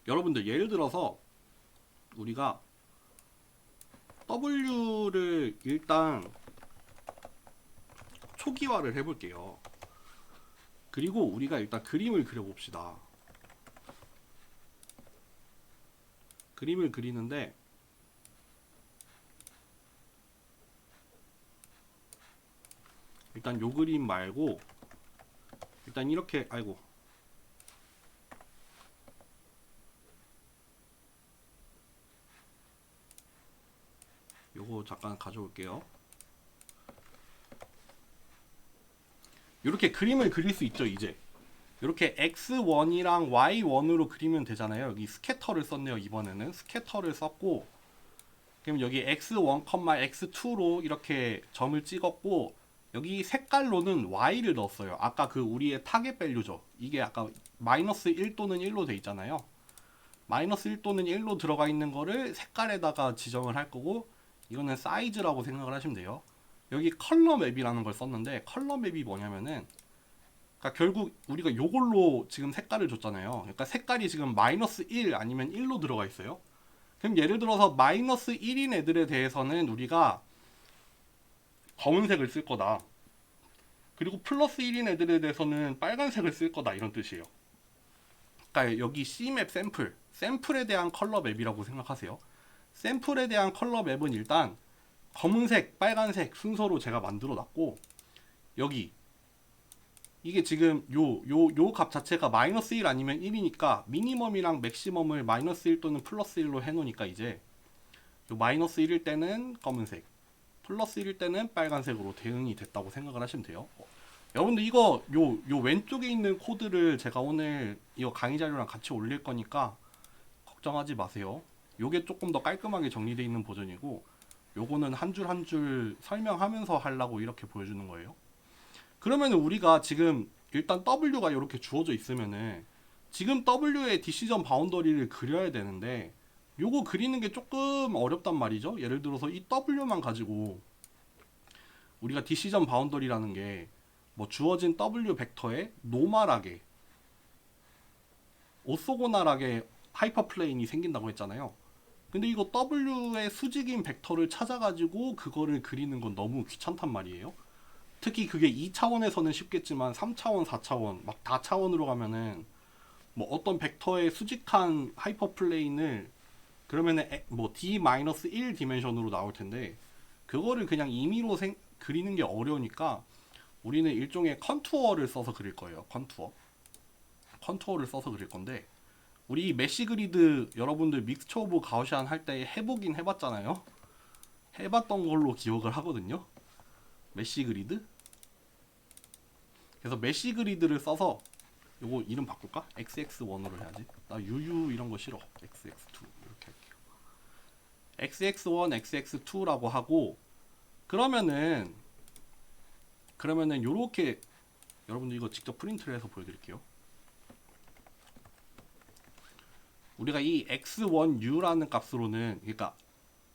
여러분들 예를 들어서 우리가 W를 일단 초기화를 해볼게요. 그리고 우리가 일단 그림을 그려봅시다. 그림을 그리는데 일단 요 그림 말고 일단 이렇게, 아이고, 요거 잠깐 가져올게요. 이렇게 그림을 그릴 수 있죠. 이제 이렇게 x1이랑 y1으로 그리면 되잖아요. 여기 스캐터를 썼네요. 이번에는 스캐터를 썼고, 그럼 여기 x1, x2로 이렇게 점을 찍었고, 여기 색깔로는 y를 넣었어요. 아까 그 우리의 타겟 밸류죠. 이게 아까 마이너스 1 또는 1로 돼 있잖아요. 마이너스 1 또는 1로 들어가 있는 거를 색깔에다가 지정을 할 거고, 이거는 사이즈라고 생각을 하시면 돼요. 여기 컬러 맵이라는 걸 썼는데, 컬러 맵이 뭐냐면은, 그러니까 결국 우리가 요걸로 지금 색깔을 줬잖아요. 그러니까 색깔이 지금 마이너스 1 아니면 1로 들어가 있어요. 그럼 예를 들어서 마이너스 1인 애들에 대해서는 우리가 검은색을 쓸 거다. 그리고 플러스 1인 애들에 대해서는 빨간색을 쓸 거다, 이런 뜻이에요. 그러니까 여기 C맵 샘플에 대한 컬러 맵이라고 생각하세요. 샘플에 대한 컬러 맵은 일단 검은색, 빨간색 순서로 제가 만들어 놨고, 여기 이게 지금 요 값 자체가 마이너스 1 아니면 1이니까 미니멈이랑 맥시멈을 마이너스 1 또는 플러스 1로 해놓으니까 이제 요 마이너스 1일 때는 검은색, 플러스 1일 때는 빨간색으로 대응이 됐다고 생각을 하시면 돼요. 여러분들 이거 요 왼쪽에 있는 코드를 제가 오늘 이거 강의 자료랑 같이 올릴 거니까 걱정하지 마세요. 요게 조금 더 깔끔하게 정리되어 있는 버전이고, 요거는 한 줄 한 줄 설명하면서 하려고 이렇게 보여주는 거예요. 그러면 우리가 지금 일단 W가 이렇게 주어져 있으면은 지금 W의 디시전 바운더리를 그려야 되는데, 요거 그리는 게 조금 어렵단 말이죠. 예를 들어서 이 W만 가지고 우리가 디시전 바운더리라는 게 뭐 주어진 W 벡터에 노멀하게 오소고널하게 하이퍼플레인이 생긴다고 했잖아요. 근데 이거 W의 수직인 벡터를 찾아가지고 그거를 그리는 건 너무 귀찮단 말이에요. 특히 그게 2차원에서는 쉽겠지만 3차원, 4차원, 막 다차원으로 가면은 뭐 어떤 벡터의 수직한 하이퍼플레인을 그러면은 뭐 D-1 디멘션으로 나올 텐데, 그거를 그냥 임의로 그리는 게 어려우니까 우리는 일종의 컨투어를 써서 그릴 거예요. 컨투어를 써서 그릴 건데, 우리 메시 그리드 여러분들 믹스처 오브 가우시안 할 때 해보긴 해봤잖아요. 해봤던 걸로 기억을 하거든요. 메시 그리드. 그래서 메시 그리드를 써서 요거 이름 바꿀까? XX1으로 해야지. 나 UU 이런 거 싫어. XX2 이렇게 할게요. XX1, XX2라고 하고, 그러면은 요렇게 여러분들 이거 직접 프린트를 해서 보여드릴게요. 우리가 이 x1u라는 값으로는, 그러니까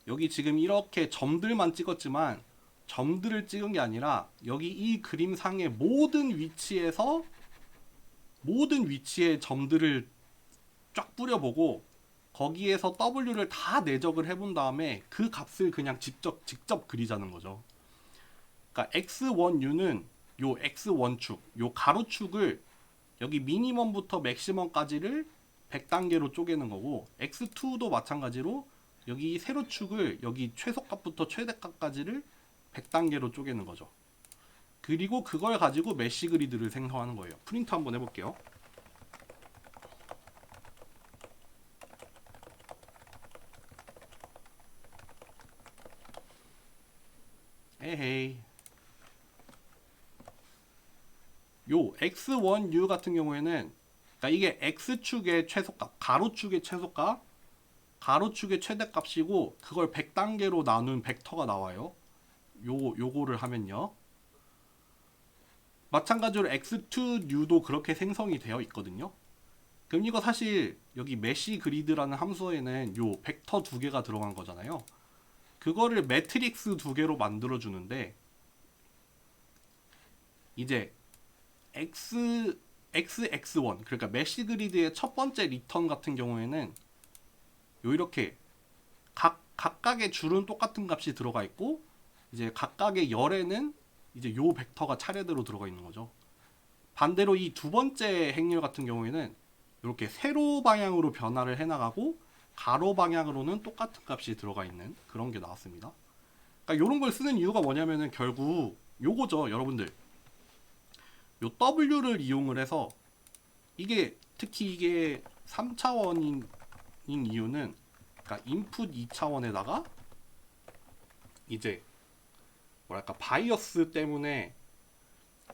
여기 지금 이렇게 점들만 찍었지만 점들을 찍은 게 아니라 여기 이 그림상의 모든 위치에 점들을 쫙 뿌려보고 거기에서 w를 다 내적을 해본 다음에 그 값을 그냥 직접 그리자는 거죠. 그러니까 x1u는 요 x1축, 요 가로축을 여기 미니멈부터 맥시멈까지를 100단계로 쪼개는 거고, x2도 마찬가지로 여기 세로축을 여기 최소값부터 최대값까지를 100단계로 쪼개는 거죠. 그리고 그걸 가지고 메쉬 그리드를 생성하는 거예요. 프린트 한번 해볼게요. 에헤이. 요 x1u 같은 경우에는, 그러니까 이게 x축의 최소값, 가로축의 최소값, 가로축의 최대값이고, 그걸 100단계로 나눈 벡터가 나와요. 요거를 하면요. 마찬가지로 x2new도 그렇게 생성이 되어 있거든요. 그럼 이거 사실 여기 메쉬 그리드라는 함수에는 요 벡터 두 개가 들어간 거잖아요. 그거를 매트릭스 두 개로 만들어 주는데, 이제 xx1, 그러니까 메쉬 그리드의 첫 번째 리턴 같은 경우에는 요 이렇게 각각의 줄은 똑같은 값이 들어가 있고, 이제 각각의 열에는 이제 요 벡터가 차례대로 들어가 있는 거죠. 반대로 이 두 번째 행렬 같은 경우에는 이렇게 세로 방향으로 변화를 해나가고 가로 방향으로는 똑같은 값이 들어가 있는 그런 게 나왔습니다. 그러니까 이런 걸 쓰는 이유가 뭐냐면은 결국 요거죠, 여러분들. 요 W를 이용을 해서, 이게 특히 이게 3차원인 이유는, 그러니까 인풋 2차원에다가 이제 뭐랄까 바이어스 때문에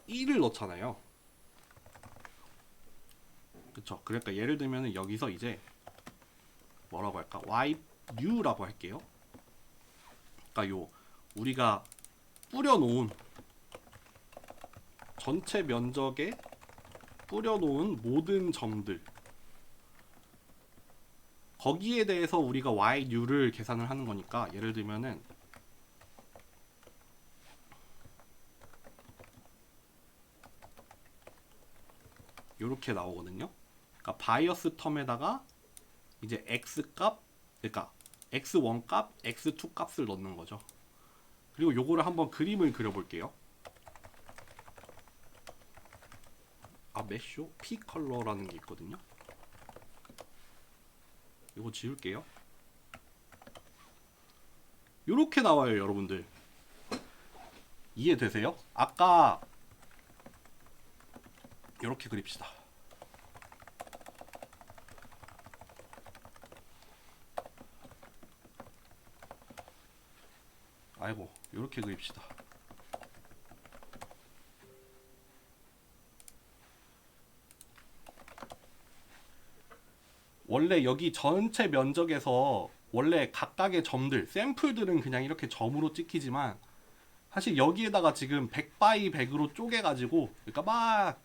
1을 넣잖아요. 그쵸? 그러니까 예를 들면 여기서 이제 뭐라고 할까? yU라고 할게요. 그러니까 요 우리가 뿌려놓은 전체 면적에 뿌려놓은 모든 점들, 거기에 대해서 우리가 yU를 계산을 하는 거니까, 예를 들면은 요렇게 나오거든요. 그러니까 바이어스 텀에다가 이제 x 값, 그러니까 x1 값, x2 값을 넣는 거죠. 그리고 요거를 한번 그림을 그려볼게요. 메쇼 P 컬러라는 게 있거든요. 이거 지울게요. 요렇게 나와요, 여러분들. 이해되세요? 아까 요렇게 그립시다. 아이고, 요렇게 그립시다. 원래 여기 전체 면적에서 원래 각각의 점들, 샘플들은 그냥 이렇게 점으로 찍히지만, 사실 여기에다가 지금 100 x 100으로 쪼개가지고, 그러니까 막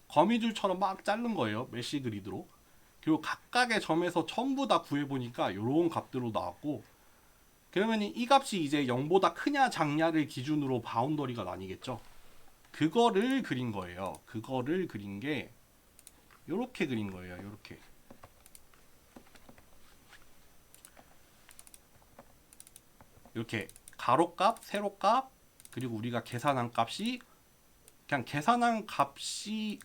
거미줄처럼 막 자른 거예요, 메쉬 그리드로. 그리고 각각의 점에서 전부 다 구해보니까 요런 값들로 나왔고, 그러면 이 값이 이제 0보다 크냐 작냐를 기준으로 바운더리가 나뉘겠죠. 그거를 그린 거예요. 그거를 그린 게 요렇게 그린 거예요. 요렇게. 이렇게 가로값, 세로값, 그리고 우리가 계산한 값이 그냥 계산한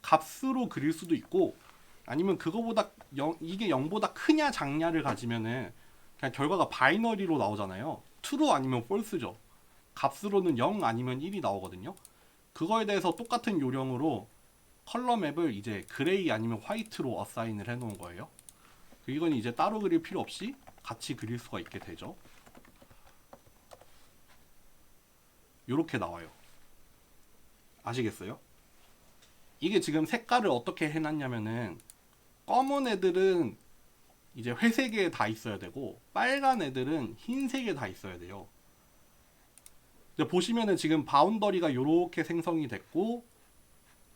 값으로 그릴 수도 있고, 아니면 그거보다 이게 0보다 크냐 작냐를 가지면은 그냥 결과가 바이너리로 나오잖아요. true 아니면 false죠. 값으로는 0 아니면 1이 나오거든요. 그거에 대해서 똑같은 요령으로 컬러 맵을 이제 그레이 아니면 화이트로 어사인을 해 놓은 거예요. 이건 이제 따로 그릴 필요 없이 같이 그릴 수가 있게 되죠. 요렇게 나와요. 아시겠어요? 이게 지금 색깔을 어떻게 해놨냐면은, 검은 애들은 이제 회색에 다 있어야 되고, 빨간 애들은 흰색에 다 있어야 돼요. 이제 보시면은 지금 바운더리가 이렇게 생성이 됐고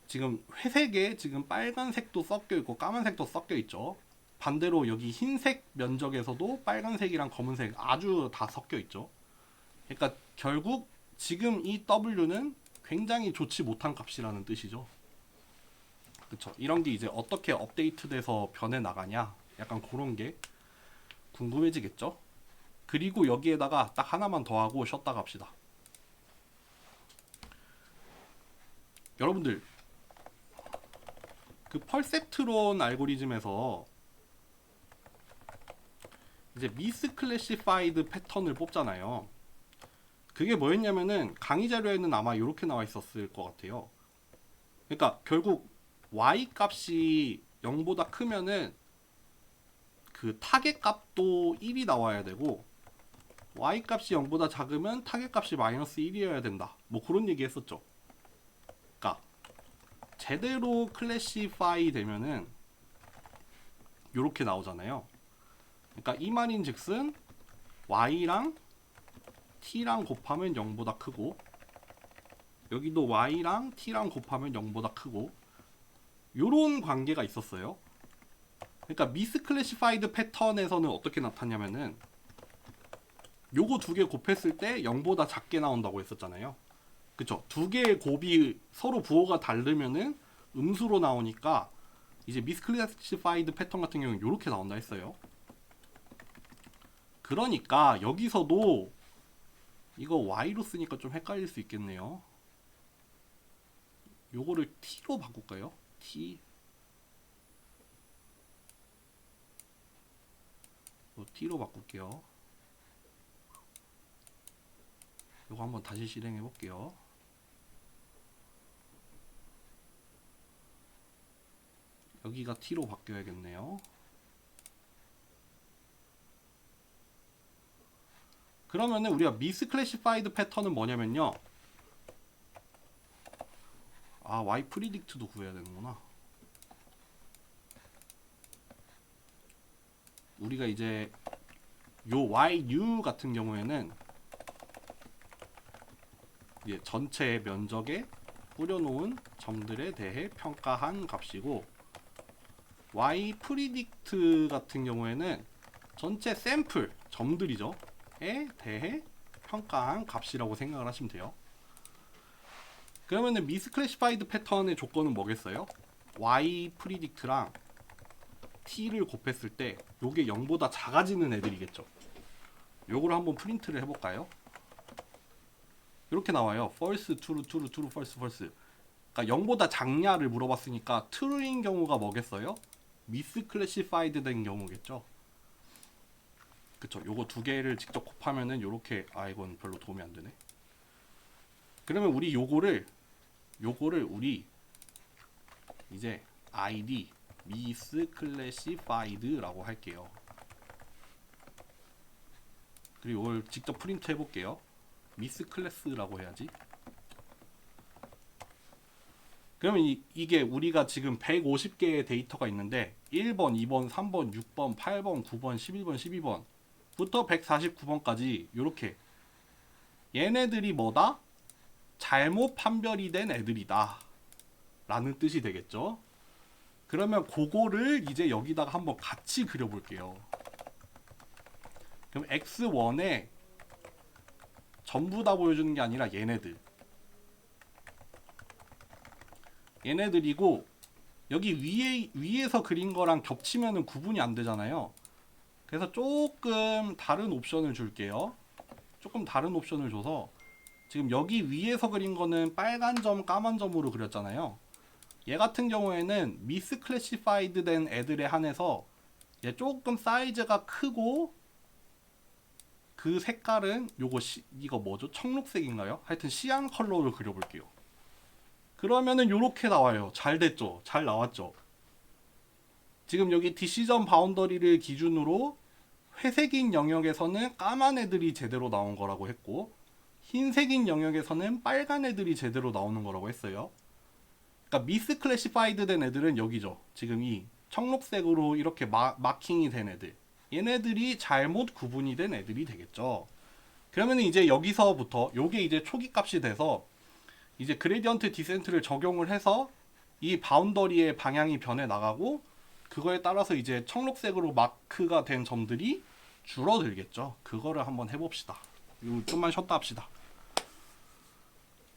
지금 회색에 지금 빨간색도 섞여 있고 까만색도 섞여 있죠. 반대로 여기 흰색 면적에서도 빨간색이랑 검은색 아주 다 섞여 있죠. 그러니까 결국 지금 이 W는 굉장히 좋지 못한 값이라는 뜻이죠. 그쵸? 이런 게 이제 어떻게 업데이트돼서 변해 나가냐, 약간 그런 게 궁금해지겠죠. 그리고 여기에다가 딱 하나만 더 하고 쉬었다 갑시다. 여러분들 그 펄셉트론 알고리즘에서 이제 미스 클래시파이드 패턴을 뽑잖아요. 그게 뭐였냐면은 강의 자료에는 아마 이렇게 나와 있었을 것 같아요. 그러니까 결국 y 값이 0보다 크면은 그 타겟 값도 1이 나와야 되고 y 값이 0보다 작으면 타겟 값이 마이너스 1이어야 된다. 뭐 그런 얘기 했었죠. 그러니까 제대로 클래시파이 되면은 이렇게 나오잖아요. 그러니까 이 말인 즉슨 y랑 t랑 곱하면 0보다 크고 여기도 y랑 t랑 곱하면 0보다 크고 요런 관계가 있었어요. 그러니까 미스 클래시파이드 패턴에서는 어떻게 나타냐면은 요거 두 개 곱했을 때 0보다 작게 나온다고 했었잖아요. 그쵸? 두 개의 곱이 서로 부호가 다르면은 음수로 나오니까 이제 미스 클래시파이드 패턴 같은 경우는 요렇게 나온다 했어요. 그러니까 여기서도 이거 y로 쓰니까 좀 헷갈릴 수 있겠네요. 요거를 t로 바꿀까요? t t로 바꿀게요. 요거 한번 다시 실행해 볼게요. 여기가 t로 바뀌어야겠네요. 그러면은 우리가 미스 클래시파이드 패턴은 뭐냐면요. 아, y 프리딕트도 구해야 되는구나. 우리가 이제 요 yu 같은 경우에는 이제 전체 면적에 뿌려놓은 점들에 대해 평가한 값이고 y 프리딕트 같은 경우에는 전체 샘플 점들이죠. 에 대해 평가한 값이라고 생각을 하시면 돼요. 그러면은 미스 클래시파이드 패턴의 조건은 뭐겠어요? y 프리딕트랑 t를 곱했을 때 요게 0보다 작아지는 애들이겠죠. 요거를 한번 프린트를 해볼까요? 이렇게 나와요. false, true, true, true, false, false. 그러니까 0보다 작냐를 물어봤으니까 true인 경우가 뭐겠어요? 미스 클래시파이드 된 경우겠죠. 그쵸. 요거 두 개를 직접 곱하면은 요렇게, 아 이건 별로 도움이 안 되네. 그러면 우리 요거를 우리 이제 id 미스 클래시파이드라고 할게요. 그리고 이걸 직접 프린트 해볼게요. 미스 클래스라고 해야지. 그러면 이게 우리가 지금 150개의 데이터가 있는데 1번, 2번, 3번, 6번, 8번, 9번, 11번, 12번 부터 149번까지 요렇게 얘네들이 뭐다? 잘못 판별이 된 애들이다 라는 뜻이 되겠죠. 그러면 그거를 이제 여기다가 한번 같이 그려볼게요. 그럼 x1에 전부 다 보여주는 게 아니라 얘네들이고 여기 위에서 그린 거랑 겹치면은 구분이 안 되잖아요. 그래서 조금 다른 옵션을 줄게요. 조금 다른 옵션을 줘서 지금 여기 위에서 그린 거는 빨간 점 까만 점으로 그렸잖아요. 얘 같은 경우에는 미스 클래시파이드 된 애들에 한해서 얘 조금 사이즈가 크고 그 색깔은 이거 뭐죠? 청록색인가요? 하여튼 시안 컬러로 그려볼게요. 그러면은 요렇게 나와요. 잘 됐죠? 잘 나왔죠? 지금 여기 디시전 바운더리를 기준으로 회색인 영역에서는 까만 애들이 제대로 나온 거라고 했고 흰색인 영역에서는 빨간 애들이 제대로 나오는 거라고 했어요. 그러니까 미스 클래시파이드 된 애들은 여기죠. 지금 이 청록색으로 이렇게 마킹이 된 애들. 얘네들이 잘못 구분이 된 애들이 되겠죠. 그러면 이제 여기서부터 요게 이제 초기 값이 돼서 이제 그레디언트 디센트를 적용을 해서 이 바운더리의 방향이 변해 나가고 그거에 따라서 이제 청록색으로 마크가 된 점들이 줄어들겠죠. 그거를 한번 해봅시다. 요 좀만 쉬었다 합시다.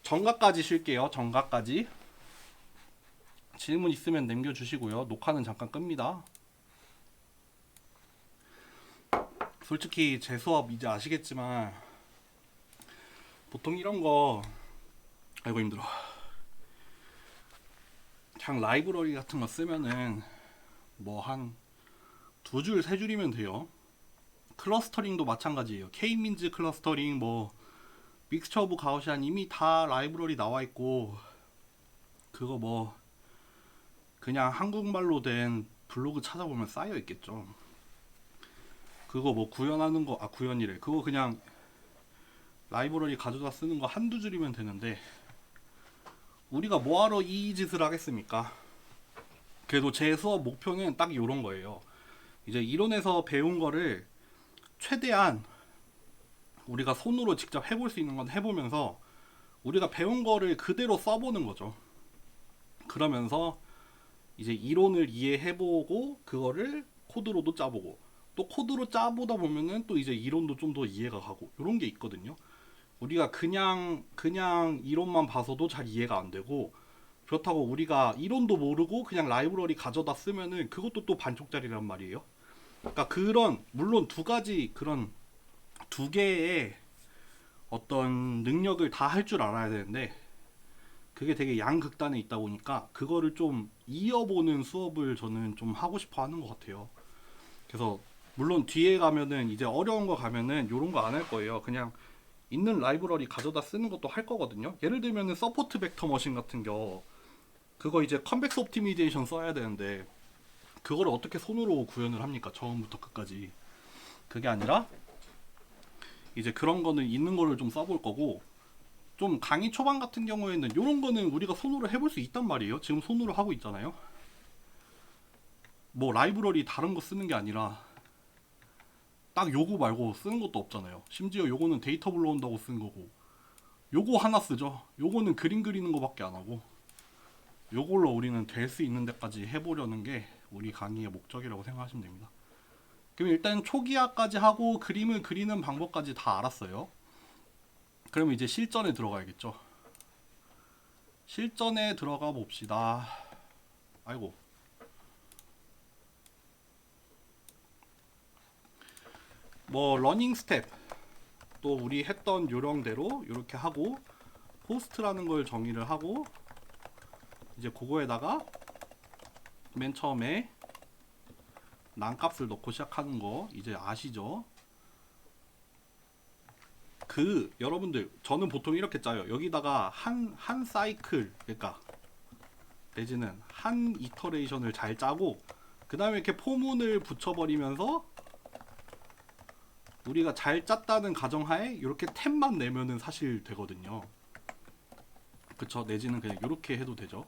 정각까지 쉴게요. 정각까지. 질문 있으면 남겨주시고요. 녹화는 잠깐 끕니다. 솔직히 제 수업 이제 아시겠지만 보통 이런 거 아이고 힘들어. 그냥 라이브러리 같은 거 쓰면은 뭐 한 두 줄, 세 줄이면 돼요. 클러스터링도 마찬가지예요. K-민즈 클러스터링, 뭐 믹스처 오브 가우시안 이미 다 라이브러리 나와 있고 그거 뭐 그냥 한국말로 된 블로그 찾아보면 쌓여 있겠죠. 그거 뭐 구현하는 거, 구현이래. 그거 그냥 라이브러리 가져다 쓰는 거 한두 줄이면 되는데 우리가 뭐하러 이 짓을 하겠습니까? 그래도 제 수업 목표는 딱 이런 거예요. 이제 이론에서 배운 거를 최대한 우리가 손으로 직접 해볼 수 있는 건 해보면서 우리가 배운 거를 그대로 써보는 거죠. 그러면서 이제 이론을 이해해보고 그거를 코드로도 짜보고 또 코드로 짜보다 보면은 또 이제 이론도 좀 더 이해가 가고 이런 게 있거든요. 우리가 그냥 이론만 봐서도 잘 이해가 안 되고 그렇다고 우리가 이론도 모르고 그냥 라이브러리 가져다 쓰면은 그것도 또 반쪽짜리란 말이에요. 그러니까 그런 물론 두 가지 그런 두 개의 어떤 능력을 다 할 줄 알아야 되는데 그게 되게 양극단에 있다 보니까 그거를 좀 이어보는 수업을 저는 좀 하고 싶어 하는 것 같아요. 그래서 물론 뒤에 가면은 이제 어려운 거 가면은 요런 거 안 할 거예요. 그냥 있는 라이브러리 가져다 쓰는 것도 할 거거든요. 예를 들면은 서포트 벡터 머신 같은 거 그거 이제 컨벡스 옵티미제이션 써야 되는데 그거를 어떻게 손으로 구현을 합니까? 처음부터 끝까지. 그게 아니라 이제 그런 거는 있는 거를 좀 써볼 거고 좀 강의 초반 같은 경우에는 이런 거는 우리가 손으로 해볼 수 있단 말이에요. 지금 손으로 하고 있잖아요. 뭐 라이브러리 다른 거 쓰는 게 아니라 딱 요거 말고 쓰는 것도 없잖아요. 심지어 요거는 데이터 불러온다고 쓴 거고 요거 하나 쓰죠. 요거는 그림 그리는 거밖에 안 하고 요걸로 우리는 될 수 있는 데까지 해보려는 게 우리 강의의 목적이라고 생각하시면 됩니다. 그럼 일단 초기화까지 하고 그림을 그리는 방법까지 다 알았어요. 그러면 이제 실전에 들어가야겠죠. 실전에 들어가 봅시다. 아이고. 뭐 러닝 스텝 또 우리 했던 요령대로 이렇게 하고 호스트라는 걸 정의를 하고 이제 그거에다가 맨 처음에 난값을 넣고 시작하는 거 이제 아시죠? 여러분들 저는 보통 이렇게 짜요. 여기다가 한 사이클 그러니까 내지는 한 이터레이션을 잘 짜고 그 다음에 이렇게 포문을 붙여버리면서 우리가 잘 짰다는 가정하에 이렇게 템만 내면은 사실 되거든요. 그쵸? 내지는 그냥 이렇게 해도 되죠.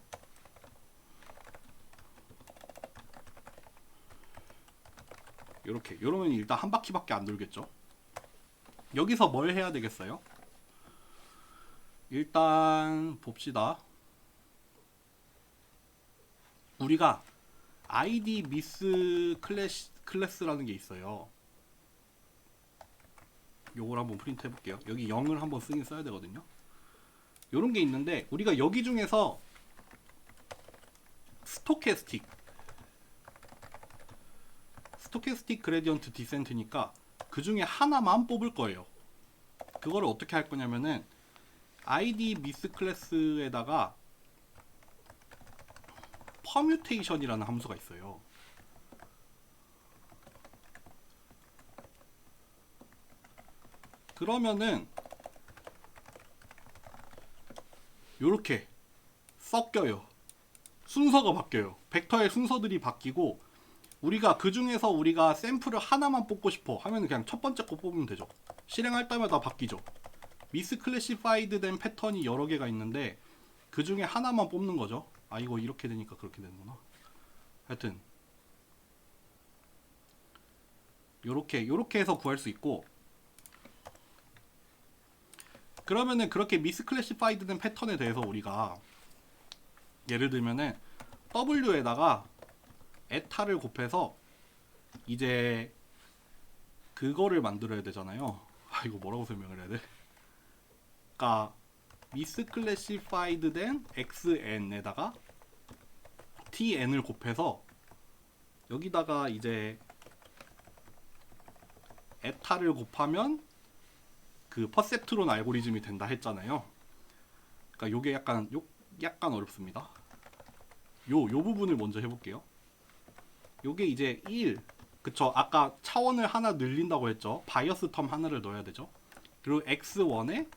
이러면 일단 한 바퀴밖에 안 돌겠죠. 여기서 뭘 해야 되겠어요? 일단 봅시다. 우리가 ID 미스 클래스라는 게 있어요. 요걸 한번 프린트 해볼게요. 여기 0을 한번 써야 되거든요. 요런 게 있는데 우리가 여기 중에서 스토캐스틱 그레디언트 디센트니까 그 중에 하나만 뽑을 거예요. 그거를 어떻게 할 거냐면은 ID 미스 클래스에다가 퍼뮤테이션이라는 함수가 있어요. 그러면은 요렇게 섞여요. 순서가 바뀌어요. 벡터의 순서들이 바뀌고 우리가 그 중에서 우리가 샘플을 하나만 뽑고 싶어 하면 그냥 첫 번째 거 뽑으면 되죠. 실행할 때마다 바뀌죠. 미스 클래시파이드 된 패턴이 여러 개가 있는데 그 중에 하나만 뽑는 거죠. 아 이거 이렇게 되니까 그렇게 되는구나. 하여튼 요렇게 해서 구할 수 있고 그러면은 그렇게 미스클래시파이드 된 패턴에 대해서 우리가 예를 들면은 W에다가 에타를 곱해서 이제 그거를 만들어야 되잖아요. 아, 이거 뭐라고 설명을 해야 돼? 그러니까 미스클래시파이드 된 xn에다가 tn을 곱해서 여기다가 이제 에타를 곱하면 그 퍼셉트론 알고리즘이 된다 했잖아요. 그러니까 요게 약간 어렵습니다. 요 부분을 먼저 해볼게요. 요게 이제 1, 그쵸? 아까 차원을 하나 늘린다고 했죠. 바이어스 텀 하나를 넣어야 되죠. 그리고 x1에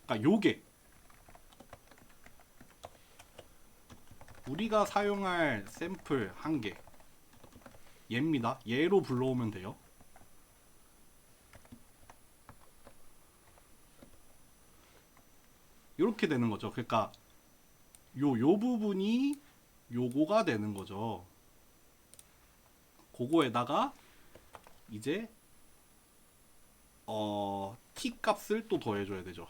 그러니까 요게 우리가 사용할 샘플 한 개 얘입니다. 얘로 불러오면 돼요. 이렇게 되는 거죠. 그러니까 요 부분이 요거가 되는 거죠. 그거에다가 이제 t 값을 또 더해줘야 되죠.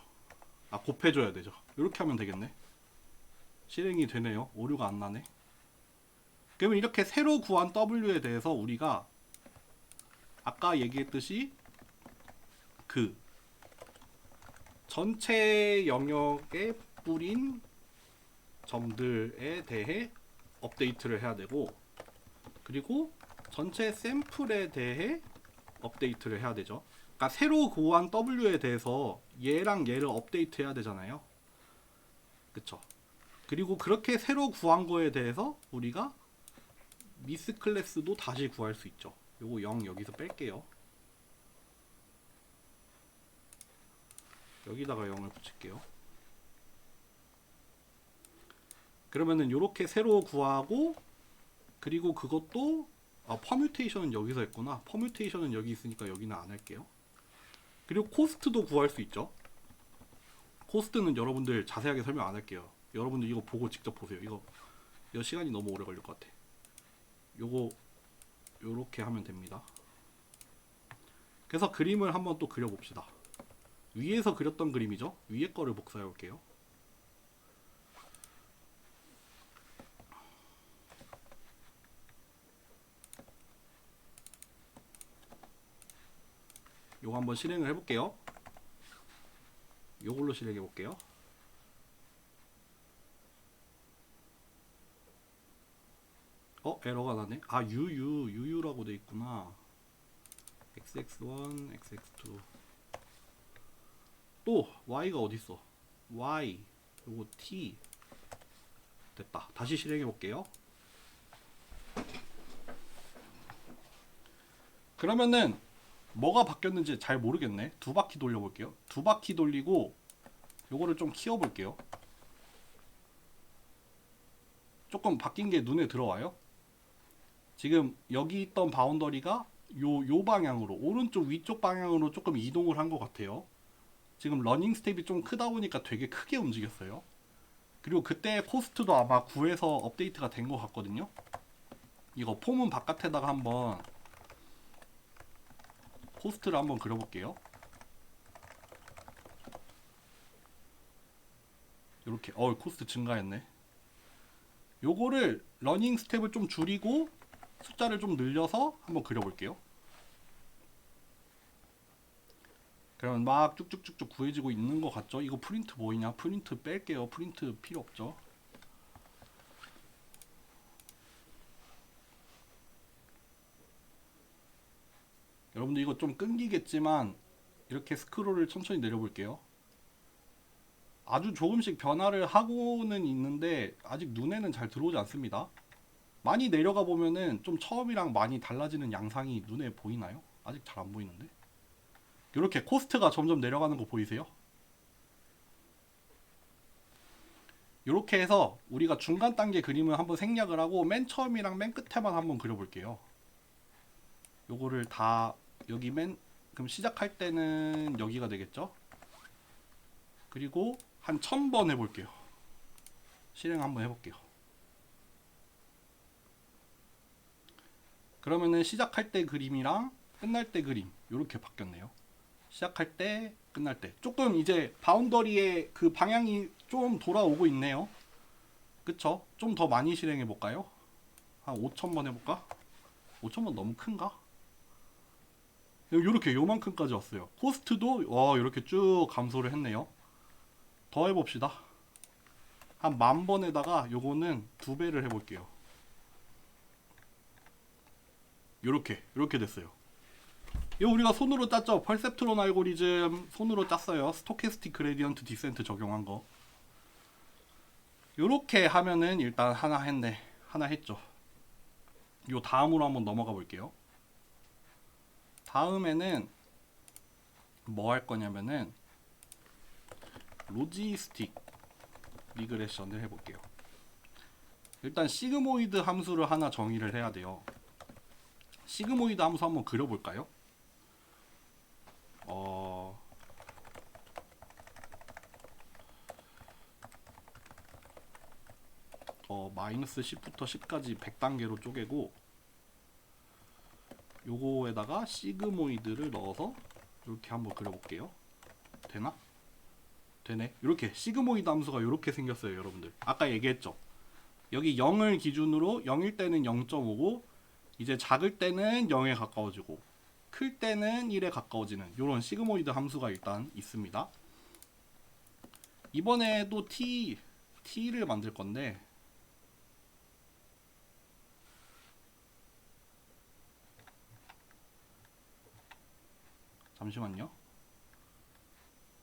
아, 곱해줘야 되죠. 이렇게 하면 되겠네. 실행이 되네요. 오류가 안 나네. 그러면 이렇게 새로 구한 w에 대해서 우리가 아까 얘기했듯이 그 전체 영역에 뿌린 점들에 대해 업데이트를 해야 되고, 그리고 전체 샘플에 대해 업데이트를 해야 되죠. 그러니까 새로 구한 W에 대해서 얘랑 얘를 업데이트 해야 되잖아요. 그쵸? 그리고 그렇게 새로 구한 거에 대해서 우리가 미스 클래스도 다시 구할 수 있죠. 요거 0 여기서 뺄게요. 여기다가 0을 붙일게요. 그러면은 요렇게 새로 구하고, 그리고 그것도 퍼뮤테이션은 여기서 했구나. 퍼뮤테이션은 여기 있으니까 여기는 안 할게요. 그리고 코스트도 구할 수 있죠. 코스트는 여러분들 자세하게 설명 안 할게요. 여러분들 이거 보고 직접 보세요. 이거 시간이 너무 오래 걸릴 것 같아. 요거 요렇게 하면 됩니다. 그래서 그림을 한번 또 그려봅시다. 위에서 그렸던 그림이죠. 위에 거를 복사해 올게요. 요거 한번 실행을 해볼게요. 요걸로 실행해 볼게요. 에러가 나네. 아, 유유라고 돼 있구나. xx1, xx2. 또 y가 어디 있어? y. 요거 t. 됐다. 다시 실행해 볼게요. 그러면은 뭐가 바뀌었는지 잘 모르겠네. 두 바퀴 돌려볼게요. 두 바퀴 돌리고 요거를 좀 키워볼게요. 조금 바뀐 게 눈에 들어와요. 지금 여기 있던 바운더리가 요 방향으로, 오른쪽 위쪽 방향으로 조금 이동을 한 것 같아요. 지금 러닝 스텝이 좀 크다 보니까 되게 크게 움직였어요. 그리고 그때 코스트도 아마 9에서 업데이트가 된 것 같거든요. 이거 폼은 바깥에다가 한번 코스트를 한번 그려볼게요. 이렇게 코스트 증가했네. 요거를 러닝 스텝을 좀 줄이고 숫자를 좀 늘려서 한번 그려볼게요. 그러면 막 쭉쭉쭉쭉 구해지고 있는 것 같죠? 이거 프린트 뭐이냐? 프린트 뺄게요. 프린트 필요 없죠. 여러분들 이거 좀 끊기겠지만 이렇게 스크롤을 천천히 내려볼게요. 아주 조금씩 변화를 하고는 있는데 아직 눈에는 잘 들어오지 않습니다. 많이 내려가 보면은 좀 처음이랑 많이 달라지는 양상이 눈에 보이나요? 아직 잘 안 보이는데. 이렇게 코스트가 점점 내려가는 거 보이세요? 이렇게 해서 우리가 중간 단계 그림을 한번 생략을 하고 맨 처음이랑 맨 끝에만 한번 그려볼게요. 요거를 다 여기 그럼 시작할 때는 여기가 되겠죠? 그리고 한 1000번 해볼게요. 실행 한번 해볼게요. 그러면은 시작할 때 그림이랑 끝날 때 그림 이렇게 바뀌었네요. 시작할 때 끝날 때 조금 이제 바운더리의 그 방향이 좀 돌아오고 있네요. 그쵸? 좀 더 많이 실행해 볼까요? 한 5,000번 해볼까? 5,000번 너무 큰가? 요렇게 요만큼까지 왔어요. 코스트도 와 이렇게 쭉 감소를 했네요. 더 해봅시다. 한 10,000번에다가 요거는 2배를 해볼게요. 요렇게 됐어요. 이거 우리가 손으로 짰죠? 퍼셉트론 알고리즘 손으로 짰어요. 스토캐스틱 그레디언트 디센트 적용한 거. 요렇게 하면은 일단 하나 했네. 하나 했죠. 요 다음으로 한번 넘어가 볼게요. 다음에는 뭐 할 거냐면은 로지스틱 리그레션을 해볼게요. 일단 시그모이드 함수를 하나 정의를 해야 돼요. 시그모이드 함수 한번 그려볼까요? 마이너스 10부터 10까지 100단계로 쪼개고 요거에다가 시그모이드를 넣어서 이렇게 한번 그려볼게요. 되나? 되네. 이렇게 시그모이드 함수가 이렇게 생겼어요, 여러분들. 아까 얘기했죠. 여기 0을 기준으로 0일 때는 0.5고 이제 작을 때는 0에 가까워지고 클 때는 1에 가까워지는 이런 시그모이드 함수가 일단 있습니다. 이번에도 t를 만들 건데 잠시만요.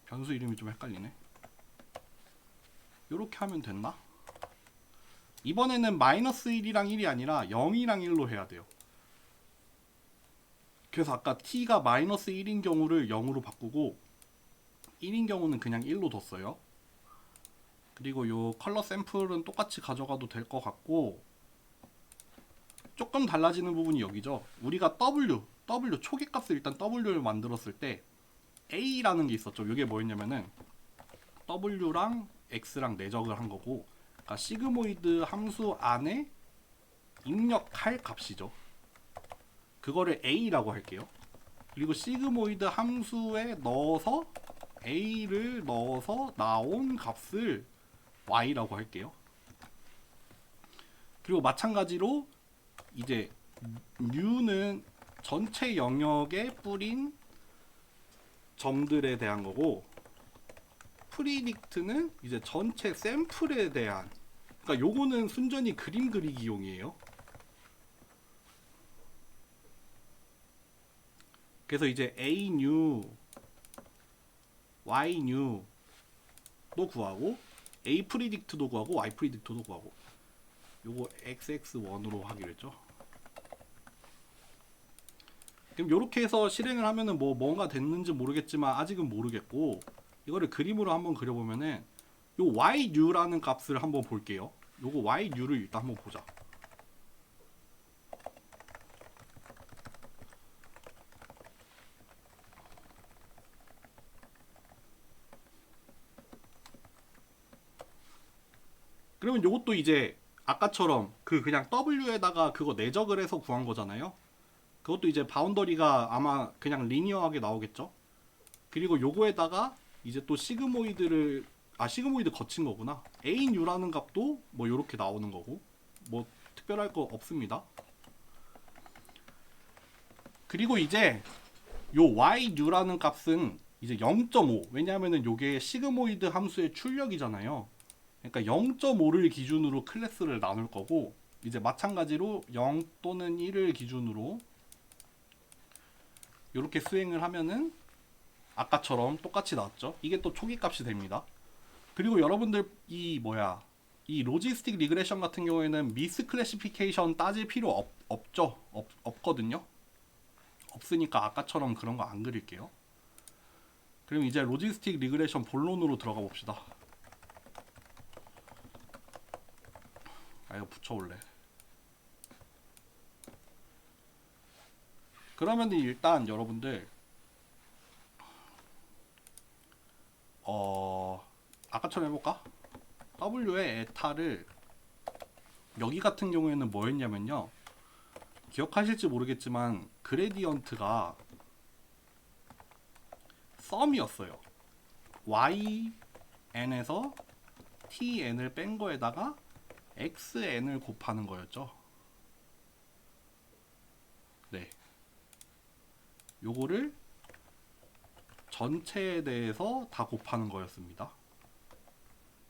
변수 이름이 좀 헷갈리네. 이렇게 하면 됐나? 이번에는 마이너스 1이랑 1이 아니라 0이랑 1로 해야 돼요. 그래서 아까 t가 마이너스 1인 경우를 0으로 바꾸고 1인 경우는 그냥 1로 뒀어요. 그리고 요 컬러 샘플은 똑같이 가져가도 될 것 같고 조금 달라지는 부분이 여기죠. 우리가 W 초기값을 일단 W를 만들었을 때 A라는 게 있었죠. 이게 뭐였냐면은 W랑 X랑 내적을 한 거고 그러니까 시그모이드 함수 안에 입력할 값이죠. 그거를 A라고 할게요. 그리고 시그모이드 함수에 넣어서 A를 넣어서 나온 값을 Y라고 할게요. 그리고 마찬가지로 이제 U는 전체 영역에 뿌린 점들에 대한 거고 프리딕트는 이제 전체 샘플에 대한 그러니까 요거는 순전히 그림 그리기용이에요. 그래서 이제 A new, Y new도 구하고 A 프리딕트도 구하고 Y 프리딕트도 구하고 요거 XX1으로 하기로 했죠. 그럼 요렇게 해서 실행을 하면은 뭔가 됐는지 모르겠지만 아직은 모르겠고 이거를 그림으로 한번 그려보면은 요 YNew라는 값을 한번 볼게요. 요거 YNew를 일단 한번 보자. 그러면 요것도 이제 아까처럼 그냥 W에다가 그거 내적을 해서 구한 거잖아요. 그것도 이제 바운더리가 아마 그냥 리니어하게 나오겠죠. 그리고 요거에다가 이제 또 시그모이드를 시그모이드 거친 거구나. ANew라는 값도 뭐 요렇게 나오는 거고 뭐 특별할 거 없습니다. 그리고 이제 요 YNew라는 값은 이제 0.5 왜냐하면은 요게 시그모이드 함수의 출력이잖아요. 그러니까 0.5를 기준으로 클래스를 나눌 거고 이제 마찬가지로 0 또는 1을 기준으로 이렇게 수행을 하면은 아까처럼 똑같이 나왔죠. 이게 또 초기 값이 됩니다. 그리고 여러분들 이 로지스틱 리그레션 같은 경우에는 미스 클래시피케이션 따질 필요 없거든요. 없으니까 아까처럼 그런 거 안 그릴게요. 그럼 이제 로지스틱 리그레션 본론으로 들어가 봅시다. 이거 붙여올래. 그러면 일단 여러분들 아까처럼 해볼까? W의 에타를 여기 같은 경우에는 뭐였냐면요. 기억하실지 모르겠지만 그레디언트가 썸이었어요.yn에서 tn을 뺀 거에다가 xn을 곱하는 거였죠. 네. 요거를 전체에 대해서 다 곱하는 거였습니다.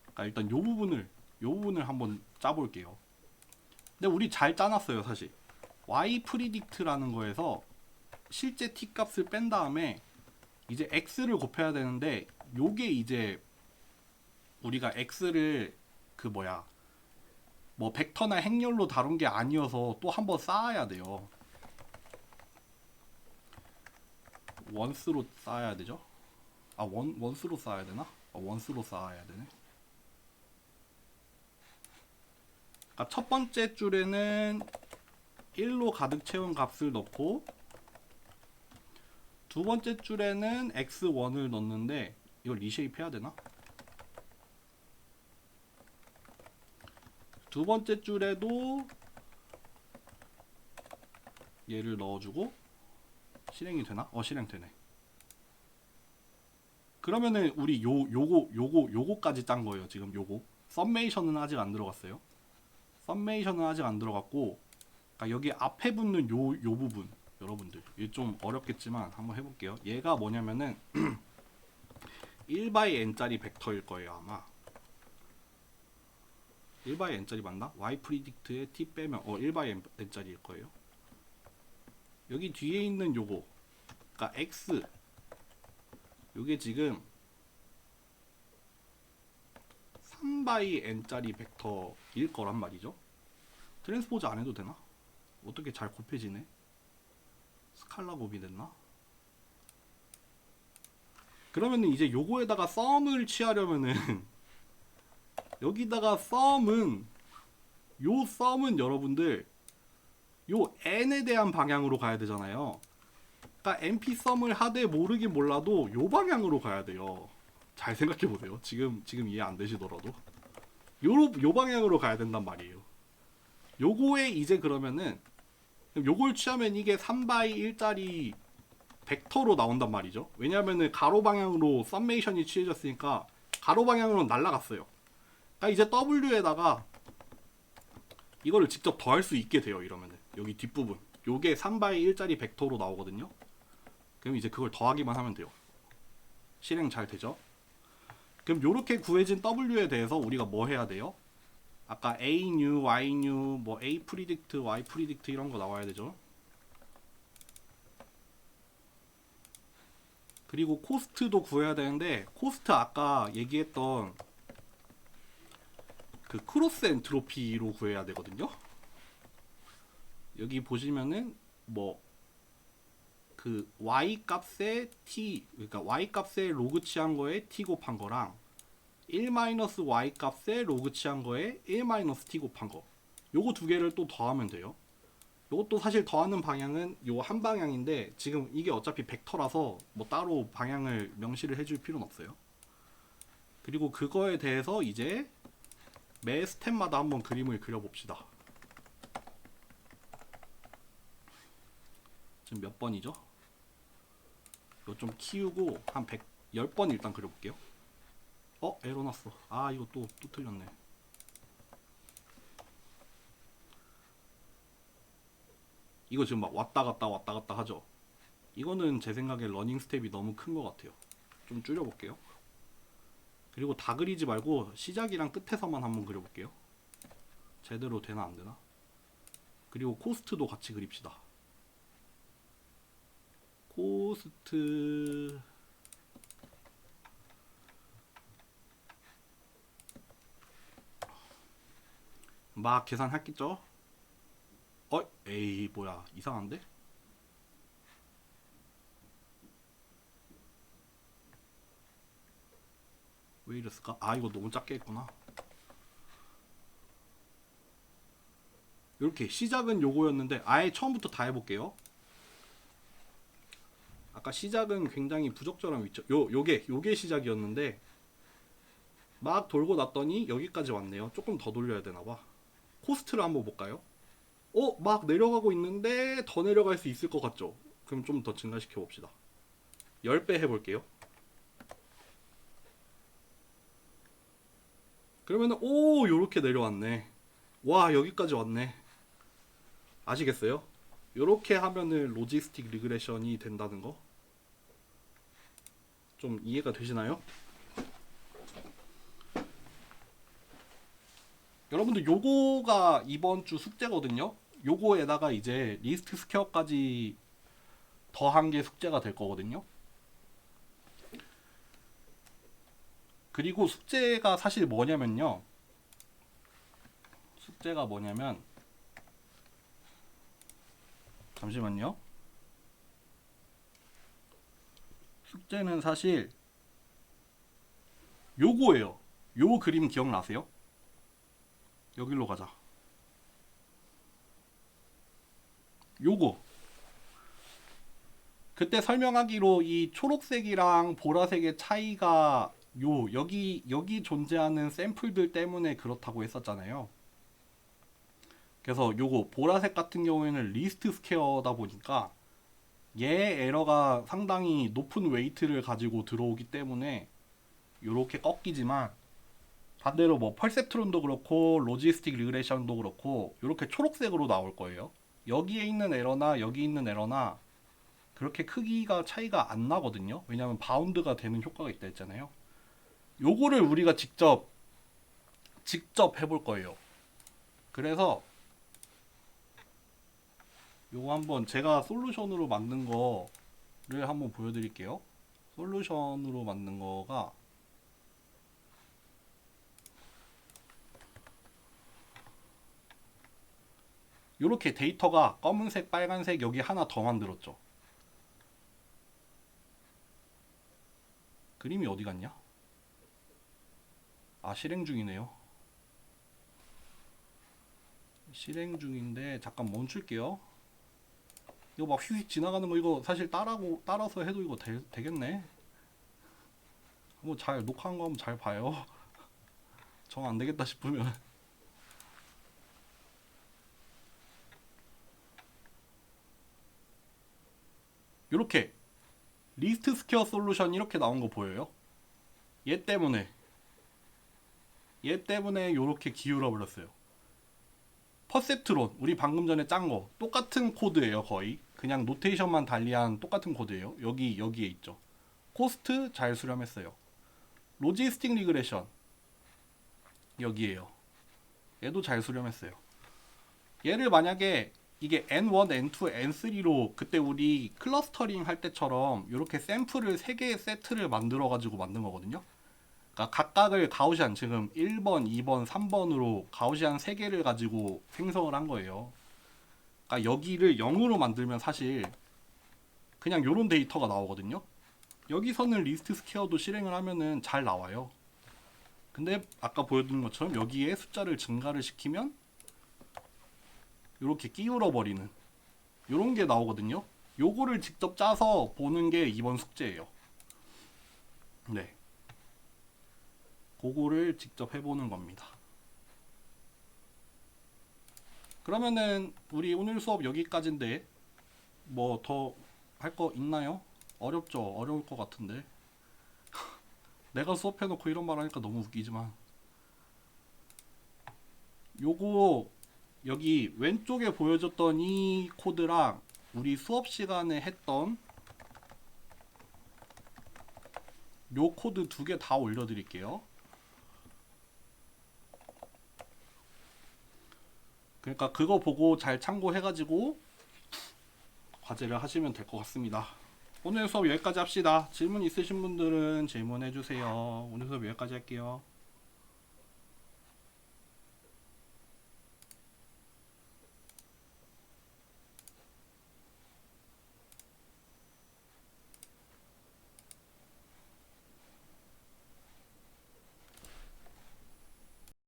그러니까 일단 요 부분을 한번 짜볼게요. 근데 우리 잘 짜놨어요, 사실. y predict라는 거에서 실제 t 값을 뺀 다음에 이제 x를 곱해야 되는데, 요게 이제 우리가 x를 뭐 벡터나 행렬로 다룬 게 아니어서 또 한번 쌓아야 돼요. 원스로 쌓아야 되죠? 아, 원스로 쌓아야 되나? 원스로 쌓아야 되네. 그러니까 첫 번째 줄에는 1로 가득 채운 값을 넣고, 두 번째 줄에는 x1을 넣는데, 이걸 리쉐이프 해야 되나? 두 번째 줄에도 얘를 넣어주고, 실행이 되나? 실행되네. 그러면은 우리 요거까지 짠 거예요. 지금 요거. 썸메이션은 아직 안 들어갔어요. 썸메이션은 아직 안 들어갔고, 그러니까 여기 앞에 붙는 요 부분, 여러분들 이게 좀 어렵겠지만 한번 해볼게요. 얘가 뭐냐면은 1/n짜리 벡터일 거예요. 아마 1/n짜리 맞나? y predict에 t 빼면 1/n짜리일 거예요. 여기 뒤에 있는 요거, 그러니까 x, 요게 지금 3/n짜리 벡터일 거란 말이죠. 트랜스포즈 안 해도 되나? 어떻게 잘 곱해지네? 스칼라 곱이 됐나? 그러면은 이제 요거에다가 썸을 취하려면은 여기다가 썸은 여러분들 요 n에 대한 방향으로 가야 되잖아요. 그러니까 np 썸을 하되 모르긴 몰라도 요 방향으로 가야 돼요. 잘 생각해 보세요. 지금 이해 안 되시더라도 요 방향으로 가야 된단 말이에요. 요거에 이제 그러면은 요걸 취하면 이게 3/1짜리 벡터로 나온단 말이죠. 왜냐면은 가로 방향으로 썸메이션이 취해졌으니까 가로 방향으로 날아갔어요. 그러니까 이제 w에다가 이거를 직접 더할 수 있게 돼요. 이러면은 여기 뒷부분 요게 3/1짜리 벡터로 나오거든요. 그럼 이제 그걸 더하기만 하면 돼요. 실행 잘 되죠? 그럼 요렇게 구해진 w에 대해서 우리가 뭐 해야 돼요? 아까 a new, y new, 뭐 a predict, y predict 이런 거 나와야 되죠. 그리고 코스트도 구해야 되는데, 코스트 아까 얘기했던 그 크로스 엔트로피로 구해야 되거든요. 여기 보시면은 뭐 그 y 값에 t, 그러니까 y 값에 로그 취한 거에 t 곱한 거랑 1-y 값에 로그 취한 거에 1-t 곱한 거, 요거 두 개를 또 더하면 돼요. 요것도 사실 더하는 방향은 요 한 방향인데, 지금 이게 어차피 벡터라서 뭐 따로 방향을 명시를 해줄 필요는 없어요. 그리고 그거에 대해서 이제 매 스텝마다 한번 그림을 그려봅시다. 지금 몇 번이죠? 이거 좀 키우고 한 10번 일단 그려볼게요. 에러 났어. 이거 또 틀렸네. 이거 지금 막 왔다 갔다 하죠. 이거는 제 생각에 러닝 스텝이 너무 큰 것 같아요. 좀 줄여볼게요. 그리고 다 그리지 말고 시작이랑 끝에서만 한번 그려볼게요. 제대로 되나 안 되나? 그리고 코스트도 같이 그립시다. 코스트 막 계산했겠죠? 에이 뭐야, 이상한데? 왜 이랬을까? 이거 너무 작게 했구나. 이렇게 시작은 요거였는데 아예 처음부터 다 해볼게요. 아까 시작은 굉장히 부적절한 위치, 요게 시작이었는데 막 돌고 났더니 여기까지 왔네요. 조금 더 돌려야 되나봐. 코스트를 한번 볼까요? 막 내려가고 있는데 더 내려갈 수 있을 것 같죠? 그럼 좀 더 증가시켜 봅시다. 10배 해볼게요. 그러면은 오 요렇게 내려왔네. 와 여기까지 왔네. 아시겠어요? 요렇게 하면은 로지스틱 리그레션이 된다는 거 좀 이해가 되시나요? 여러분들 요거가 이번 주 숙제거든요. 요거에다가 이제 리스트 스퀘어까지 더한 게 숙제가 될 거거든요. 그리고 숙제가 사실 뭐냐면요. 숙제가 뭐냐면 잠시만요. 숙제는 사실 요거예요. 요 그림 기억나세요? 여기로 가자. 요거 그때 설명하기로 이 초록색이랑 보라색의 차이가 여기 존재하는 샘플들 때문에 그렇다고 했었잖아요. 그래서 요거 보라색 같은 경우에는 리스트 스퀘어다 보니까 얘 에러가 상당히 높은 웨이트를 가지고 들어오기 때문에 요렇게 꺾이지만 반대로 뭐 펄셉트론도 그렇고 로지스틱 리그레션도 그렇고 요렇게 초록색으로 나올 거예요. 여기에 있는 에러나 여기 있는 에러나 그렇게 크기가 차이가 안 나거든요. 왜냐하면 바운드가 되는 효과가 있다 했잖아요. 요거를 우리가 직접 해볼 거예요. 그래서 요거 한번 제가 솔루션으로 만든 거를 한번 보여드릴게요. 솔루션으로 만든 거가 요렇게 데이터가 검은색, 빨간색 여기 하나 더 만들었죠. 그림이 어디 갔냐? 아, 실행 중이네요. 실행 중인데 잠깐 멈출게요. 이거 막 휙휙 지나가는 거 이거 사실 따라서 해도 이거 되겠네. 한번 잘 녹화한 거 한번 잘 봐요. 정 안 되겠다 싶으면 이렇게 리스트 스퀘어 솔루션 이렇게 나온 거 보여요? 얘 때문에 이렇게 기울어 버렸어요. 퍼셉트론 우리 방금 전에 짠 거 똑같은 코드예요. 거의 그냥 노테이션만 달리한 똑같은 코드예요. 여기에 있죠. 코스트 잘 수렴했어요. 로지스틱 리그레션 여기에요. 얘도 잘 수렴했어요. 얘를 만약에 이게 N1, N2, N3로 그때 우리 클러스터링 할 때처럼 이렇게 샘플을 3개의 세트를 만들어 가지고 만든 거거든요. 그러니까 각각을 가우시안 지금 1번, 2번, 3번으로 가우시안 3개를 가지고 생성을 한 거예요. 그러니까 여기를 0으로 만들면 사실 그냥 요런 데이터가 나오거든요. 여기서는 리스트 스퀘어도 실행을 하면은 잘 나와요. 근데 아까 보여드린 것처럼 여기에 숫자를 증가를 시키면 이렇게 끼울어 버리는 요런 게 나오거든요. 요거를 직접 짜서 보는 게 이번 숙제예요. 네. 그거를 직접 해보는 겁니다. 그러면은 우리 오늘 수업 여기까지인데 뭐 더 할 거 있나요? 어렵죠? 어려울 것 같은데 내가 수업해놓고 이런 말 하니까 너무 웃기지만 요거 여기 왼쪽에 보여줬던 이 코드랑 우리 수업 시간에 했던 요 코드 2개 다 올려드릴게요. 그러니까 그거 보고 잘 참고해가지고 과제를 하시면 될 것 같습니다. 오늘 수업 여기까지 합시다. 질문 있으신 분들은 질문해주세요. 오늘 수업 여기까지 할게요.